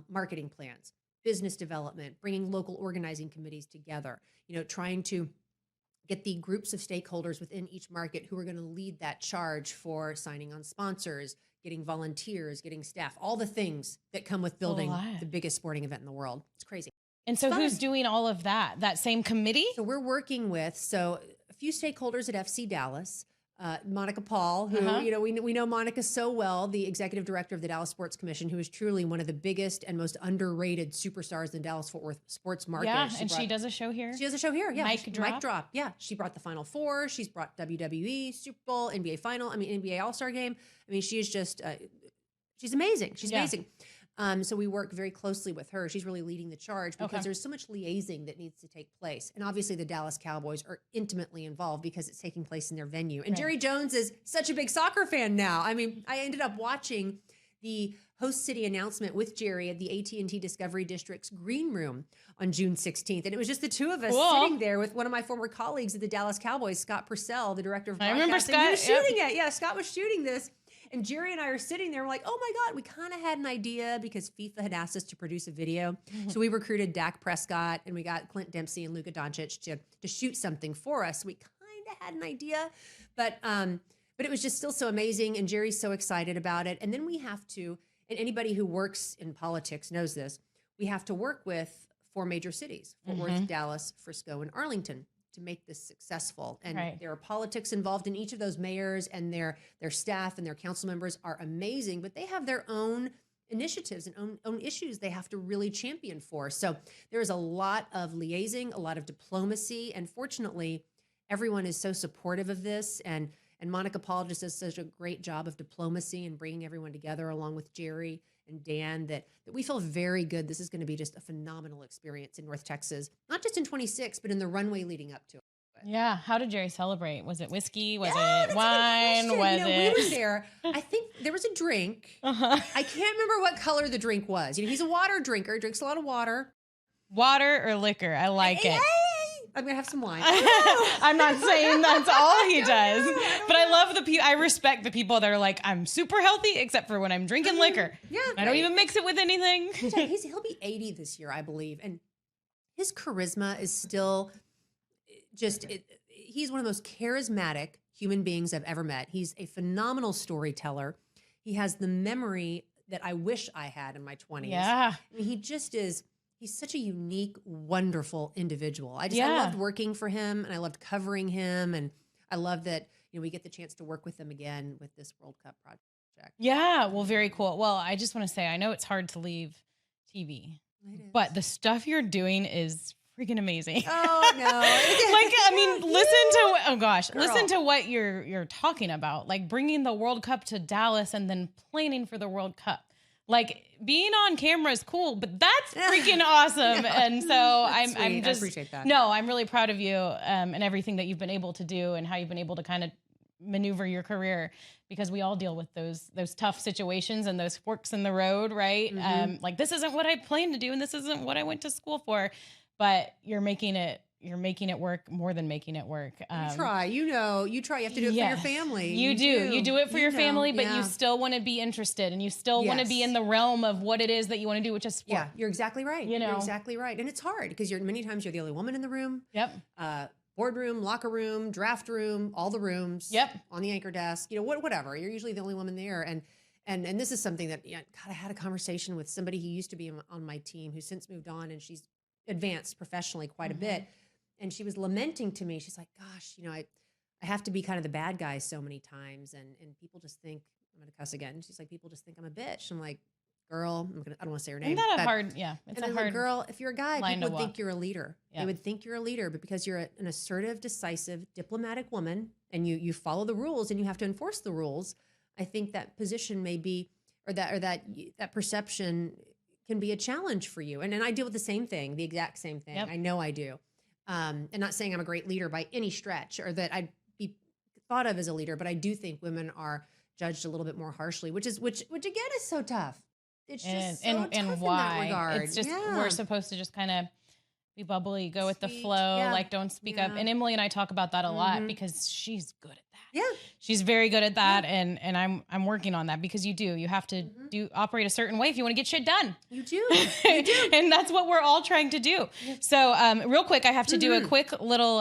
marketing plans, business development, bringing local organizing committees together, trying to get the groups of stakeholders within each market who are going to lead that charge for signing on sponsors, getting volunteers, getting staff, all the things that come with building the biggest sporting event in the world. It's crazy. And so who's doing all of that? That same committee? So we're working with a few stakeholders at FC Dallas. Monica Paul, who, we know Monica so well, the executive director of the Dallas Sports Commission, who is truly one of the biggest and most underrated superstars in the Dallas-Fort Worth sports market. Yeah, she does a show here. She does a show here, yeah. Mic drop. Yeah, she brought the Final Four. She's brought WWE, Super Bowl, NBA Final, NBA All-Star Game. I mean, she is just, she's amazing. She's amazing. So we work very closely with her. She's really leading the charge because there's so much liaising that needs to take place. And obviously the Dallas Cowboys are intimately involved because it's taking place in their venue. And Jerry Jones is such a big soccer fan now. I mean, I ended up watching the host city announcement with Jerry at the AT&T Discovery District's green room on June 16th. And it was just the two of us sitting there with one of my former colleagues at the Dallas Cowboys, Scott Purcell, the director of broadcasting. I remember Scott. He was shooting it. Yeah, Scott was shooting this. And Jerry and I are sitting there. We're like, oh my God, we kind of had an idea because FIFA had asked us to produce a video. So we recruited Dak Prescott and we got Clint Dempsey and Luka Doncic to shoot something for us. We kind of had an idea, but it was just still so amazing. And Jerry's so excited about it. And then we have to, and anybody who works in politics knows this, we have to work with 4 major cities, Fort Worth, Dallas, Frisco, and Arlington, to make this successful. And there are politics involved in each of those mayors, and their staff and their council members are amazing, but they have their own initiatives and own issues they have to really champion for. So there is a lot of liaising, a lot of diplomacy, and fortunately, everyone is so supportive of this. And Monica Paul just does such a great job of diplomacy and bringing everyone together along with Jerry and Dan that we feel very good. This is going to be just a phenomenal experience in North Texas, not just in 26, but in the runway leading up to it. Yeah. How did Jerry celebrate? Was it whiskey? Was it wine? Was it? We were there. I think there was a drink. I can't remember what color the drink was. He's a water drinker, drinks a lot of water. Water or liquor? I like it. I'm going to have some wine. I'm not saying that's all he does, but I love the people. I respect the people that are like, I'm super healthy, except for when I'm drinking liquor. Yeah. I don't even mix it with anything. He'll be 80 this year, I believe. And his charisma is still he's one of the most charismatic human beings I've ever met. He's a phenomenal storyteller. He has the memory that I wish I had in my 20s. Yeah. I mean, he just is. He's such a unique, wonderful individual. I loved working for him, and I loved covering him, and I love that we get the chance to work with him again with this World Cup project. Yeah, well, very cool. Well, I just want to say, I know it's hard to leave TV, but the stuff you're doing is freaking amazing. Oh no! Listen to what you're talking about, like bringing the World Cup to Dallas and then planning for the World Cup. Like being on camera is cool, but that's freaking awesome. And so I'm just, I appreciate that. No, I'm really proud of you and everything that you've been able to do and how you've been able to kind of maneuver your career, because we all deal with those tough situations and those forks in the road, right? Like this isn't what I planned to do and this isn't what I went to school for, but you're making it work more than making it work. You try, you try, you have to do it for your family. You do it for your family, but you still want to be interested and you still want to be in the realm of what it is that you want to do, which is sport. Yeah, you're exactly right. You're exactly right. And it's hard because many times you're the only woman in the room. Yep. Boardroom, locker room, draft room, all the rooms. Yep. On the anchor desk, whatever. You're usually the only woman there. And this is something that, God, I had a conversation with somebody who used to be on my team who's since moved on, and she's advanced professionally quite a bit. And she was lamenting to me. She's like, gosh, I have to be kind of the bad guy so many times. And people just think, I'm going to cuss again. She's like, people just think I'm a bitch. I'm like, girl, I don't want to say her name. Isn't that hard? Yeah. It's a hard girl. If you're a guy, people would think you're a leader. Yeah. They would think you're a leader, but because you're an assertive, decisive, diplomatic woman and you follow the rules and you have to enforce the rules, I think that position may be, or that perception can be a challenge for you. And I deal with the same thing, the exact same thing. Yep. I know I do. And not saying I'm a great leader by any stretch or that I'd be thought of as a leader, but I do think women are judged a little bit more harshly, which again is so tough. It's just so tough in that regard. It's just we're supposed to just kind of be bubbly, go with the flow, like don't speak up. And Emily and I talk about that a lot because she's good at that. Yeah, she's very good at that, and I'm working on that because you have to operate a certain way if you want to get shit done. You do, and that's what we're all trying to do. So, real quick, I have to do a quick little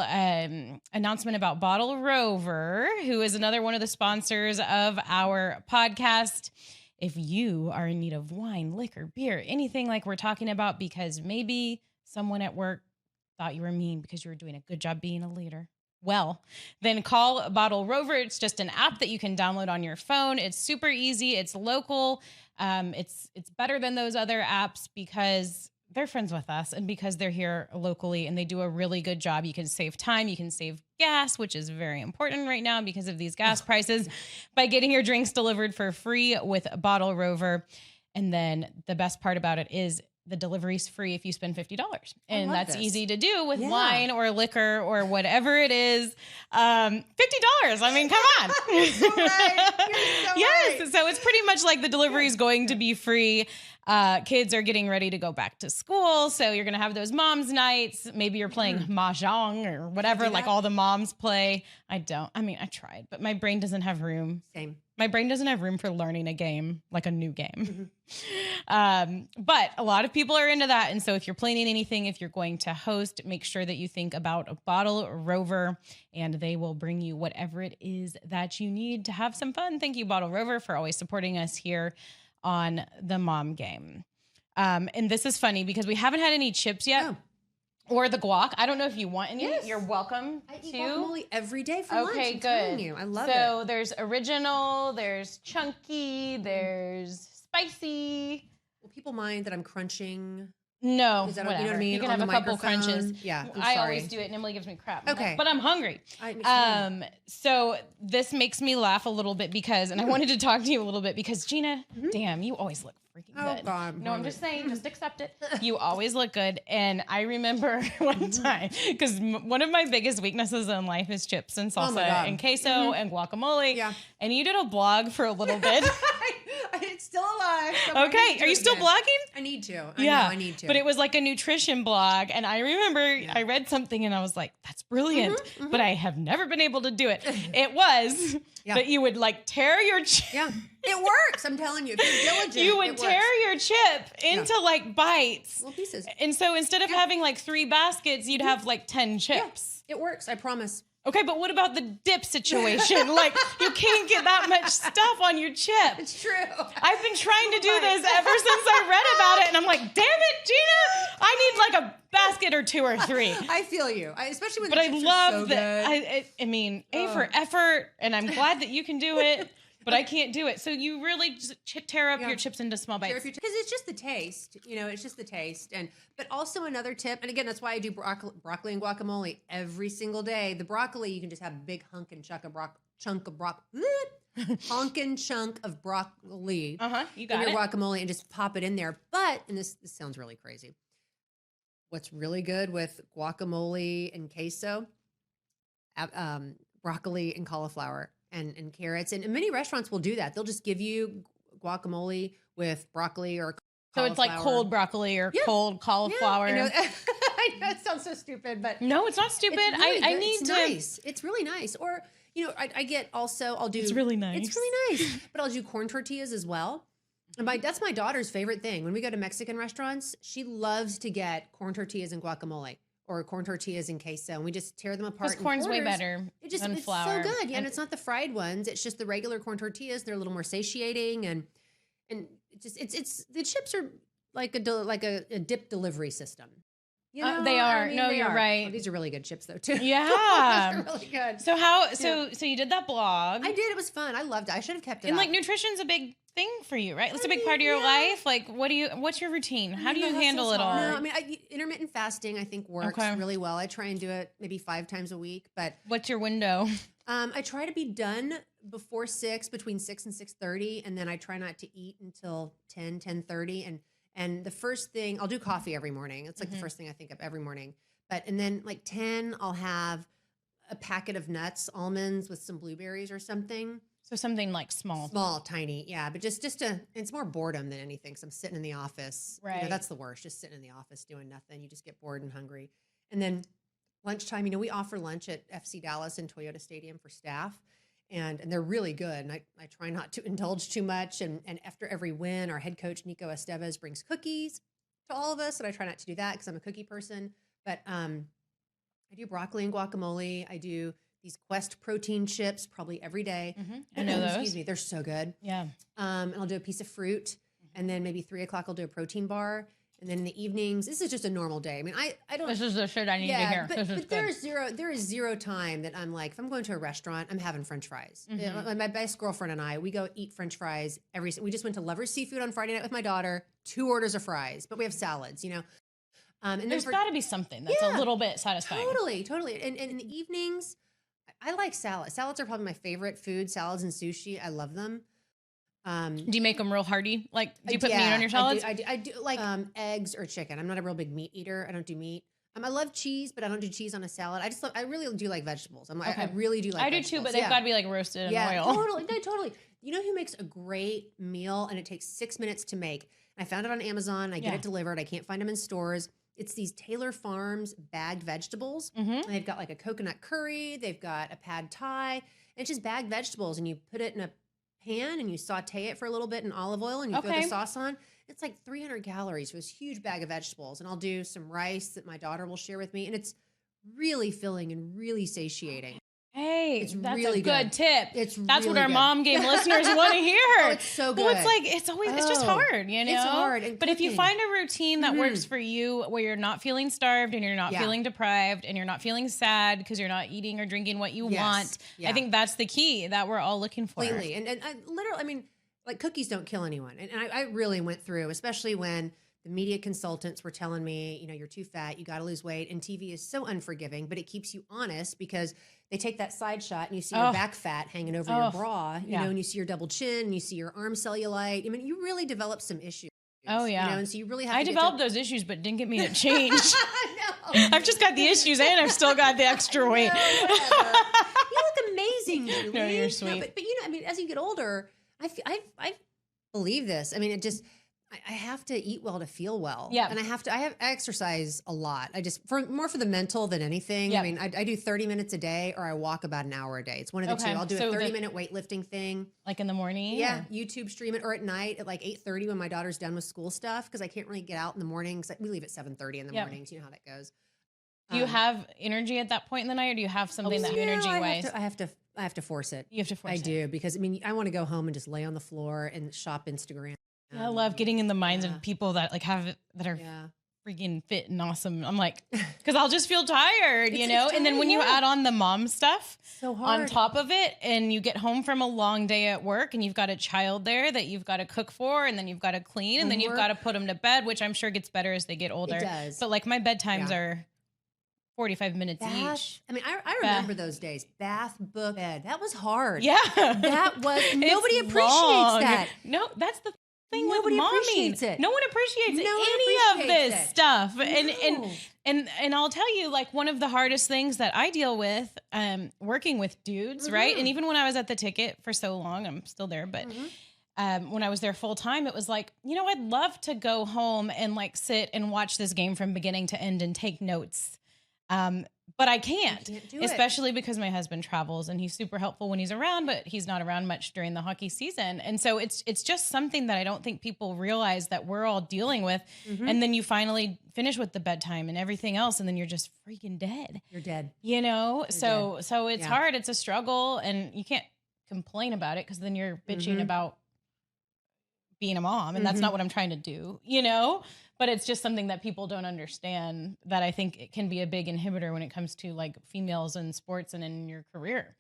announcement about Bottle Rover, who is another one of the sponsors of our podcast. If you are in need of wine, liquor, beer, anything like we're talking about, because maybe someone at work thought you were mean because you were doing a good job being a leader, well, then call Bottle Rover. It's just an app that you can download on your phone. It's super easy. It's local. It's better than those other apps because they're friends with us and because they're here locally and they do a really good job. You can save time. You can save gas, which is very important right now because of these gas prices, by getting your drinks delivered for free with Bottle Rover. And then the best part about it is the delivery's free if you spend $50. And that's this. easy to do with wine or liquor or whatever it is. $50. I mean, come on. You're so right. You're so Yes. right. So it's pretty much like the delivery is going to be free. Kids are getting ready to go back to school. So you're going to have those mom's nights. Maybe you're playing mahjong or whatever, like all the moms play. I tried, but my brain doesn't have room. Same. My brain doesn't have room for learning a game, like a new game. But a lot of people are into that. And so if you're planning anything, if you're going to host, make sure that you think about a bottle Rover, and they will bring you whatever it is that you need to have some fun. Thank you, Bottle Rover, for always supporting us here on the Mom Game. And this is funny because we haven't had any chips yet. Oh. Or the guac. I don't know if you want any. Yes. You're welcome I eat to. guacamole every day for lunch. Okay, I'm good. telling you, I love it. So there's original, there's chunky, there's spicy. Will people mind that I'm crunching? No, Is that whatever. you know what I mean? You can On have a the couple microphone? crunches. Yeah, I'm I sorry. always do it, and Emily gives me crap. Okay. But I'm hungry. So this makes me laugh a little bit because, and I wanted to talk to you a little bit because Gina, damn, you always look freaking Oh, good. God, No, I'm mommy. just saying, just accept it. You always look good. And I remember one time, because one of my biggest weaknesses in life is chips and Oh, my salsa God. and queso and guacamole. Yeah. And you did a blog for a little bit. It's still alive. So I need Okay. to do Are you it still again. blogging? I need to. I need to. But it was like a nutrition blog. And I remember I read something and I was like, that's brilliant. But I have never been able to do it. It was that you would like tear your chip. Yeah, it works. I'm telling you, if you're diligent, You would it tear works. your chip into like bites. Little pieces. And so instead of having like 3 baskets, you'd have like 10 chips. It works. I promise. Okay, but what about the dip situation? Like, you can't get that much stuff on your chip. It's true. I've been trying to do this ever since I read about it, and I'm like, damn it, Gina, I need like a basket or 2 or 3. I feel you. Especially when But the I chips love are so that. good. I mean, A for effort, and I'm glad that you can do it, but I can't do it. So you really just tear up your chips into small bites. Because it's just the taste, it's just the taste. But also another tip, and again, that's why I do broccoli and guacamole every single day. The broccoli, you can just have a big honkin' chunk of broccoli. You got in it. your guacamole and just pop it in there. But, and this sounds really crazy. What's really good with guacamole and queso, broccoli and cauliflower and carrots. And many restaurants will do that. They'll just give you guacamole with broccoli or So cauliflower. it's like cold broccoli or cold cauliflower. Yeah, I know it sounds so stupid, but No, it's not stupid. it's really I good. need It's to. nice. It's really nice. Or I get also I'll do. It's really nice. It's really nice. But I'll do corn tortillas as well. And that's my daughter's favorite thing. When we go to Mexican restaurants, she loves to get corn tortillas and guacamole or corn tortillas and queso, and we just tear them apart. Because corn's way better than it's flour. so good. Yeah, and it's not the fried ones. It's just the regular corn tortillas. They're a little more satiating, and it's the chips are like a dip delivery system. They are. No, they you're are. right. Oh, these are really good chips though too. Yeah. They're really good. So so you did that blog. I did. It was fun. I loved it. I should have kept it. And up. like nutrition's a big thing for you, right? It's a big part of your life. Like, what's your routine? How do you handle it all? No, I mean, intermittent fasting I think works really well. I try and do it maybe 5 times a week, but what's your window? I try to be done before 6, between 6 and 6:30, and then I try not to eat until 10:30. And the first thing I'll do coffee every morning. It's like the first thing I think of every morning. And then like 10, I'll have a packet of nuts, almonds with some blueberries or something. So something like small, Tiny, yeah. But just it's more boredom than anything. Because I'm sitting in the office, right? That's the worst. Just sitting in the office doing nothing. You just get bored and hungry. And then lunchtime, we offer lunch at FC Dallas and Toyota Stadium for staff, and they're really good. And I try not to indulge too much. And after every win, our head coach Nico Estevez brings cookies to all of us, and I try not to do that because I'm a cookie person. But I do broccoli and guacamole. I do these Quest protein chips probably every day. I know those. Excuse me, they're so good. Yeah. And I'll do a piece of fruit, and then maybe 3 o'clock I'll do a protein bar, and then in the evenings, this is just a normal day. I mean, I don't. This is the shit I need to hear. But, This is but good. there is zero time that I'm like, if I'm going to a restaurant, I'm having French fries. My best girlfriend and I, we go eat French fries we just went to Lover's Seafood on Friday night with my daughter. 2 orders of fries, but we have salads, And There's got to be something that's a little bit satisfying. Totally. And in the evenings, I like salad. Salads are probably my favorite food. Salads and sushi, I love them. Do you make them real hearty? Like, do you put meat on your salads? I do like eggs or chicken. I'm not a real big meat eater. I don't do meat. I love cheese, but I don't do cheese on a salad. I really do like vegetables. I really do like vegetables. I do too, but they've got to be like roasted in oil. Totally. No, totally. You know who makes a great meal and it takes 6 minutes to make? I found it on Amazon. I get it delivered. I can't find them in stores. It's these Taylor Farms bagged vegetables. And they've got like a coconut curry. They've got a pad thai. And it's just bagged vegetables. And you put it in a pan and you saute it for a little bit in olive oil and you throw the sauce on. It's like 300 calories for this huge bag of vegetables. And I'll do some rice that my daughter will share with me. And it's really filling and really satiating. Hey, it's that's really a good tip. That's really what our good. mom game listeners want to hear. Oh, it's so good. Well, it's like, it's just hard, you know? It's hard. But if you find a routine that works for you where you're not feeling starved and you're not feeling deprived and you're not feeling sad because you're not eating or drinking what you want, I think that's the key that we're all looking for. Completely. And I literally, I mean, like cookies don't kill anyone. And I really went through, especially when the media consultants were telling me, you know, you're too fat, you got to lose weight. And TV is so unforgiving, but it keeps you honest because they take that side shot and you see your back fat hanging over your bra, you know, and you see your double chin and you see your arm cellulite. I mean, you really develop some issues. Oh, yeah. You know, and so you really have I to developed those issues, but didn't get me to change. No. I've just got the issues and I've still got the extra weight. No, you look amazing, Julie. No, you're sweet. But you know, I mean, as you get older, I believe this. I mean, it just, I have to eat well to feel well. Yeah. And I exercise a lot. I just, more for the mental than anything. Yep. I mean, I do 30 minutes a day or I walk about an hour a day. It's one of the two. I'll do a 30-minute weightlifting thing. Like in the morning? Yeah. YouTube stream it or at night at like 8:30 when my daughter's done with school stuff because I can't really get out in the mornings. We leave at 7:30 in the mornings. You know how that goes. Do you have energy at that point in the night or do you have something that energy wise? I have to force it. You have to force it. I do because I mean, I want to go home and just lay on the floor and shop Instagram. I love getting in the minds of people that like that are freaking fit and awesome. I'm like, because I'll just feel tired, you know? And then when you add on the mom stuff so hard on top of it and you get home from a long day at work and you've got a child there that you've got to cook for and then you've got to clean and then you've got to put them to bed, which I'm sure gets better as they get older. It does. But like my bedtimes are 45 minutes each. I mean, I remember those days. Bath, book, bed. That was hard. Yeah. That was, nobody appreciates long. that. No, that's the thing Nobody with mommy. appreciates it. No one appreciates No one any of appreciates this it. stuff. No. And I'll tell you, like one of the hardest things that I deal with, working with dudes, right? And even when I was at the ticket for so long, I'm still there, but when I was there full time, it was like, you know, I'd love to go home and like sit and watch this game from beginning to end and take notes. But I can't do it. especially because my husband travels and he's super helpful when he's around, but he's not around much during the hockey season. And so it's just something that I don't think people realize that we're all dealing with. And then you finally finish with the bedtime and everything else. And then you're just freaking dead. You're dead. You know? So it's Yeah. hard. It's a struggle and you can't complain about it because then you're bitching about being a mom. And that's not what I'm trying to do, you know? But it's just something that people don't understand that I think it can be a big inhibitor when it comes to like females in sports and in your career.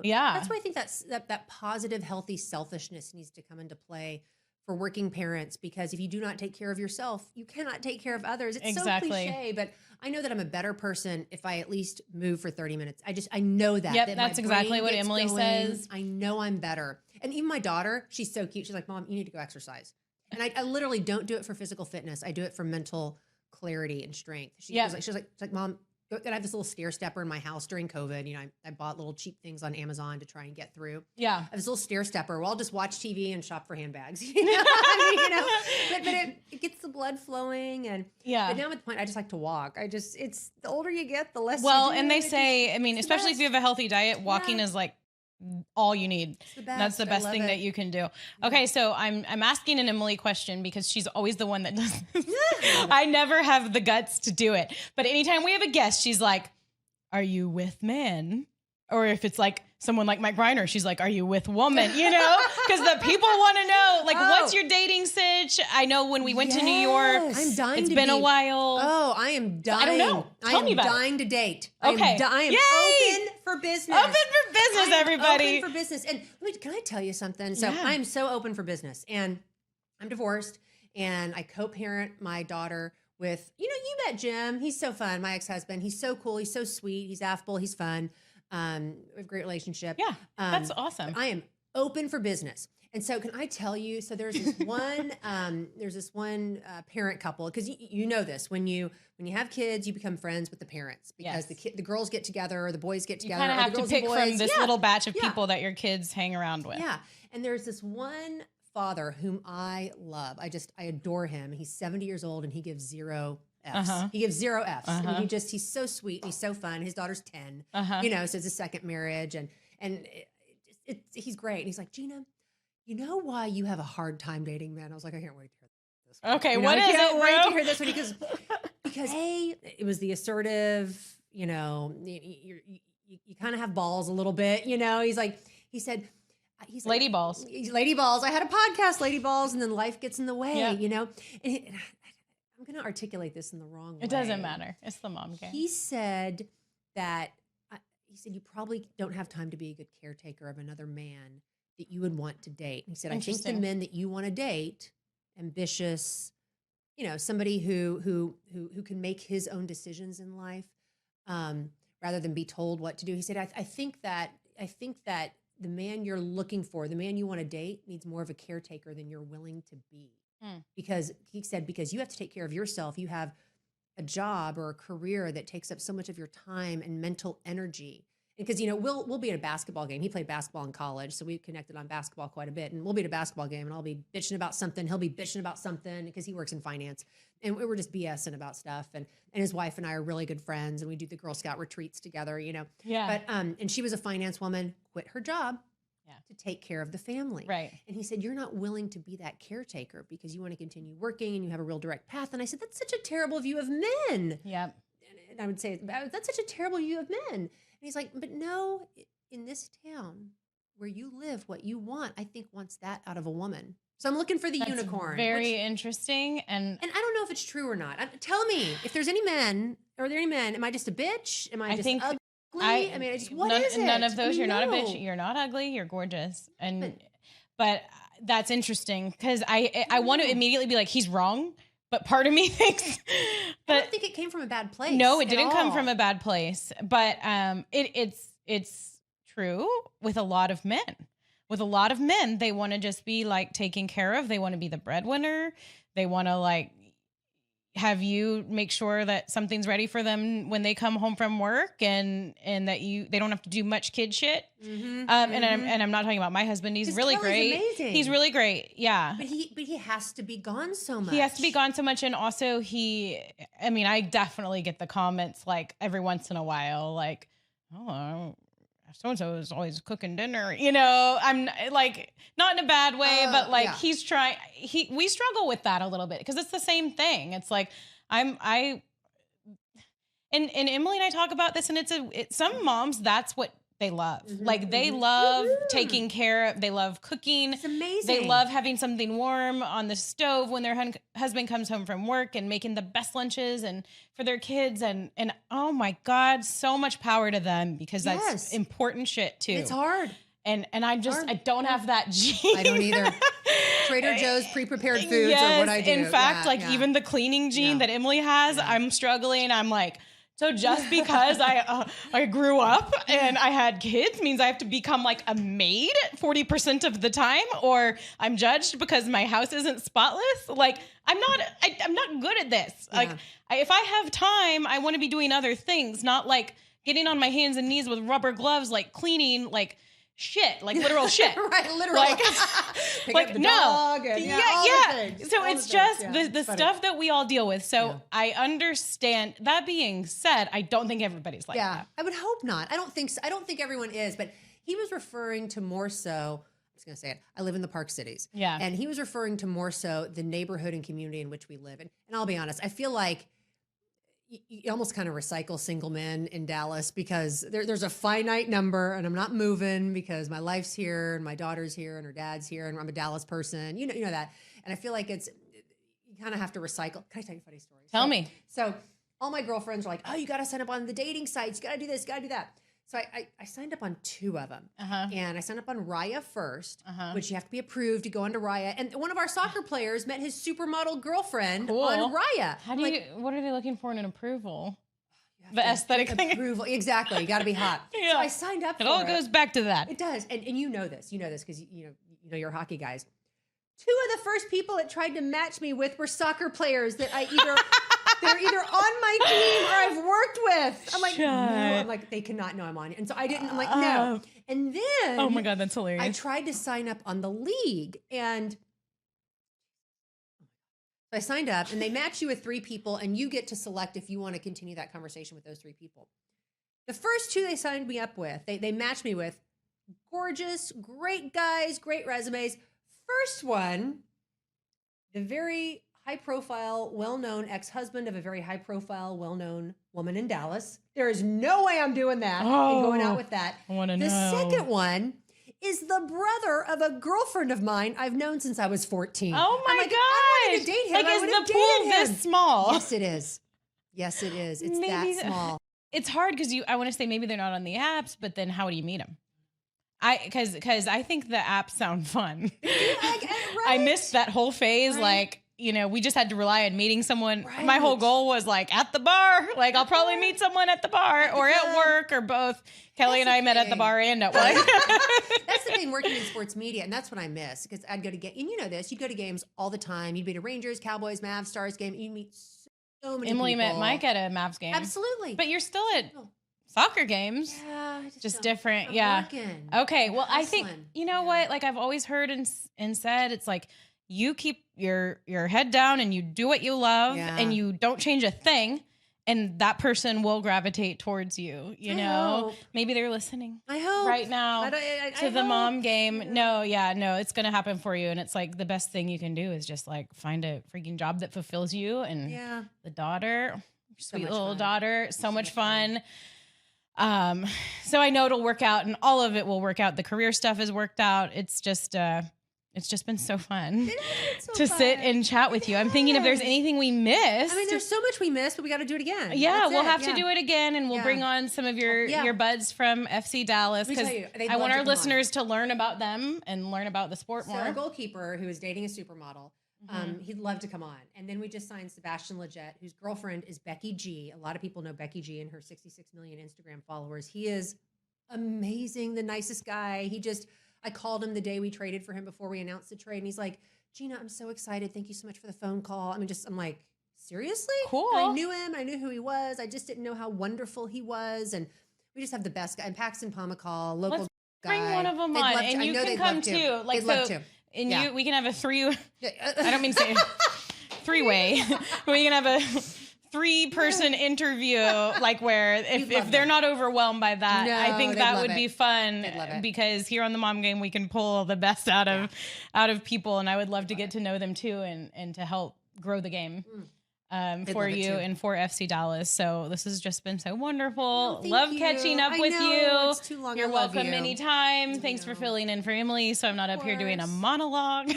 Yeah. That's why I think that positive, healthy selfishness needs to come into play for working parents, because if you do not take care of yourself, you cannot take care of others. It's so cliche, but I know that I'm a better person if I at least move for 30 minutes. I know that. Yep, that that's my exactly brain what gets Emily going. says. I know I'm better. And even my daughter, she's so cute. She's like, Mom, you need to go exercise. And I literally don't do it for physical fitness. I do it for mental clarity and strength. She's like, Mom, and I have this little stair stepper in my house during COVID. You know, I bought little cheap things on Amazon to try and get through. Yeah. I have this little stair stepper where I'll just watch TV and shop for handbags. You know, I mean, but it gets the blood flowing. And but now I'm at the point I just like to walk. it's the older you get, the less. Well, you do. and they say, I mean, especially if you have a healthy diet, walking is like all you need. That's the best thing that you can do. Okay, so I'm asking an Emily question because she's always the one that does this. I never have the guts to do it. But anytime we have a guest, she's like, are you with men? Or if it's like someone like Mike Reiner, she's like, are you with woman? You know, because the people want to know, like, what's your dating sitch? I know when we went to New York, I'm dying. It's been a while. Oh, I am dying. I don't know. Tell me about it. Dying to date. Okay. I am Yay! open for business. Open for business, everybody. Open for business. And can I tell you something? So I am so open for business, and I'm divorced, and I co-parent my daughter with, you met Jim. He's so fun. My ex-husband. He's so cool. He's so sweet. He's affable. He's fun. We have a great relationship. Yeah, that's awesome. I am open for business. And so can I tell you, so there's this one, parent couple, because you know this, when you have kids, you become friends with the parents because the girls get together or the boys get together. You kind of have to pick from this little batch of people that your kids hang around with. Yeah. And there's this one father whom I love. I adore him. He's 70 years old and he gives 0 F's. He gives 0 F's. And he's so sweet and he's so fun. His daughter's 10, so it's a second marriage and he's great. And he's like, Gina, you know why you have a hard time dating men? I was like, I can't wait to hear this one. Okay, what is it, bro? I can't wait to hear this one because it was the assertive, you kind of have balls a little bit, he said, Lady balls. Lady balls. I had a podcast, Lady Balls, and then life gets in the way, And I'm going to articulate this in the wrong way. It doesn't matter. It's the mom game. He said you probably don't have time to be a good caretaker of another man that you would want to date. And he said, I think the men that you want to date, ambitious, somebody who can make his own decisions in life, rather than be told what to do. He said, I think that the man you're looking for, the man you want to date, needs more of a caretaker than you're willing to be. Because he said, because you have to take care of yourself. You have a job or a career that takes up so much of your time and mental energy. Because, we'll be at a basketball game. He played basketball in college, so we connected on basketball quite a bit. And we'll be at a basketball game, and I'll be bitching about something. He'll be bitching about something because he works in finance. And we were just BSing about stuff. And his wife and I are really good friends, and we do the Girl Scout retreats together, Yeah. But and she was a finance woman, quit her job to take care of the family. Right. And he said, you're not willing to be that caretaker because you want to continue working and you have a real direct path. And I said, that's such a terrible view of men. Yep. And I would say, that's such a terrible view of men. And he's like, but no, in this town where you live, what you want, I think wants that out of a woman. So I'm looking for the unicorn. Very interesting. And I don't know if it's true or not. Tell me if there's any men, are there any men? Am I just a bitch? Am I just ugly? What is it? None of those. You're not a bitch. You're not ugly. You're gorgeous. But that's interesting because I want to immediately be like, he's wrong. But part of me thinks, I don't think it came from a bad place. No, it didn't come from a bad place. But it's true with a lot of men. With a lot of men, they want to just be like taken care of. They want to be the breadwinner. They want to have you make sure that something's ready for them when they come home from work, and that they don't have to do much kid shit. And I'm not talking about my husband. He's really great. Amazing. He's really great. Yeah. But he has to be gone so much. He has to be gone so much, and also I definitely get the comments every once in a while, oh, so-and-so is always cooking dinner, I'm not in a bad way, but he's trying, we struggle with that a little bit because it's the same thing. It's and Emily and I talk about this, and it's some moms, that's what they love. They love taking care of, they love cooking. It's amazing. They love having something warm on the stove when their husband comes home from work and making the best lunches and for their kids. And oh my God, so much power to them because that's important shit too. It's hard. And I don't have that gene. I don't either. Trader Joe's pre-prepared foods are what I do. In fact, even the cleaning gene that Emily has, I'm struggling. I'm so just because I grew up and I had kids means I have to become a maid 40% of the time, or I'm judged because my house isn't spotless. I'm not good at this. Yeah. If I have time, I want to be doing other things, not getting on my hands and knees with rubber gloves, cleaning, shit, literal shit. Right, literal. Pick up the dog and all the things. So it's just the stuff that we all deal with. So I understand. That being said, I don't think everybody's like that. I would hope not. I don't think so. I don't think everyone is, but he was referring to more so, I'm just going to say it, I live in the Park Cities. Yeah. And he was referring to more so the neighborhood and community in which we live. And I'll be honest, I feel like you almost kind of recycle single men in Dallas because there's a finite number, and I'm not moving because my life's here and my daughter's here and her dad's here and I'm a Dallas person. You know that. And I feel like you kind of have to recycle. Can I tell you a funny story? Tell me. So all my girlfriends are like, oh, you got to sign up on the dating sites. You got to do this, you got to do that. So I signed up on 2 of them. And I signed up on Raya first, which you have to be approved to go onto Raya. And one of our soccer players met his supermodel girlfriend on Raya. What are they looking for in an approval? The aesthetic thing. Approval. Exactly. You got to be hot. So I signed up for it. It all goes back to that. It does. And you know this. You know this because you your hockey guys. 2 of the first people that tried to match me with were soccer players that they're either on my team or I've worked with. I'm like, no. I'm like, they cannot know I'm on it. And so I didn't. I'm like, no. And then, oh my God, that's hilarious. I tried to sign up on the league, and I signed up, and they match you with 3 people, and you get to select if you want to continue that conversation with those 3 people. The first 2 they signed me up with, they matched me with, gorgeous, great guys, great resumes. First one, the very high-profile, well-known ex-husband of a very high-profile, well-known woman in Dallas. There is no way I'm doing that and going out with that. I want to know. The second one is the brother of a girlfriend of mine I've known since I was 14. Oh my I'm like, gosh. If I wanted to date him, Like, I is would have the pool dated him. this small? Yes, it is. Yes, it is. It's Maybe that small. It's hard because I want to say maybe they're not on the apps, but then how do you meet them? Because I think the apps sound fun. I missed that whole phase. Right. Like, we just had to rely on meeting someone. Right. My whole goal was like at the bar. Like, I'll probably meet someone at the bar or at work or both. Kelly and I met at the bar and at work. That's the thing, working in sports media, and that's what I miss, because I'd go to and you know this, you'd go to games all the time. You'd be to Rangers, Cowboys, Mavs, Stars game. You'd meet so many Emily people. met Mike at a Mavs game. Absolutely. But you're still at soccer games. Yeah. Just different. I'm working. Okay. Well, I think, hustling. What? Like, I've always heard and said, it's like, you keep your head down and you do what you love and you don't change a thing, and that person will gravitate towards you. You know, maybe they're listening. I hope right now to the mom game. Yeah. No, it's going to happen for you. And it's like the best thing you can do is just like find a freaking job that fulfills you. And the daughter, sweet little daughter, so much fun. So I know it'll work out, and all of it will work out. The career stuff is worked out. It's just been so fun to sit and chat with you. I'm thinking if there's anything we missed. I mean, there's so much we missed, but we got to do it again. Yeah, we'll have to do it again, and we'll bring on some of your buds from FC Dallas, because I want our listeners to learn about them and learn about the sport more. Our goalkeeper, who is dating a supermodel, he'd love to come on. And then we just signed Sebastian Leggett, whose girlfriend is Becky G. A lot of people know Becky G and her 66 million Instagram followers. He is amazing, the nicest guy. I called him the day we traded for him before we announced the trade. And he's like, Gina, I'm so excited. Thank you so much for the phone call. I'm like, seriously? Cool. And I knew him. I knew who he was. I just didn't know how wonderful he was. And we just have the best guy. And Paxton Pomacall, local guy. Bring one of them on. And you can come too. Like, they'd love to. And we can have a I don't mean to say three-way. We can have a 3-person interview, like where if they're not overwhelmed by that, I think that would be fun, because here on the Mom Game we can pull the best out of people, and I would love to get to know them too, and to help grow the game for you and for FC Dallas. So this has just been so wonderful. Love catching up with you. It's too long. You're welcome anytime. Thanks for filling in for Emily, so I'm not up here doing a monologue.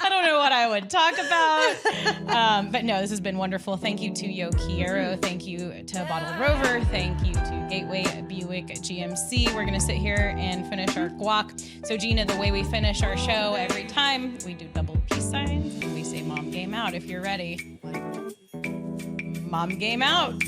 I don't know what I would talk about. But no, this has been wonderful. Thank you to Yo Quiero. Thank you to Bottle Rover. Thank you to Gateway Buick GMC. We're going to sit here and finish our guac. So Gina, the way we finish our show every time, we do double peace signs and we say Mom Game Out if you're ready. Mom Game Out.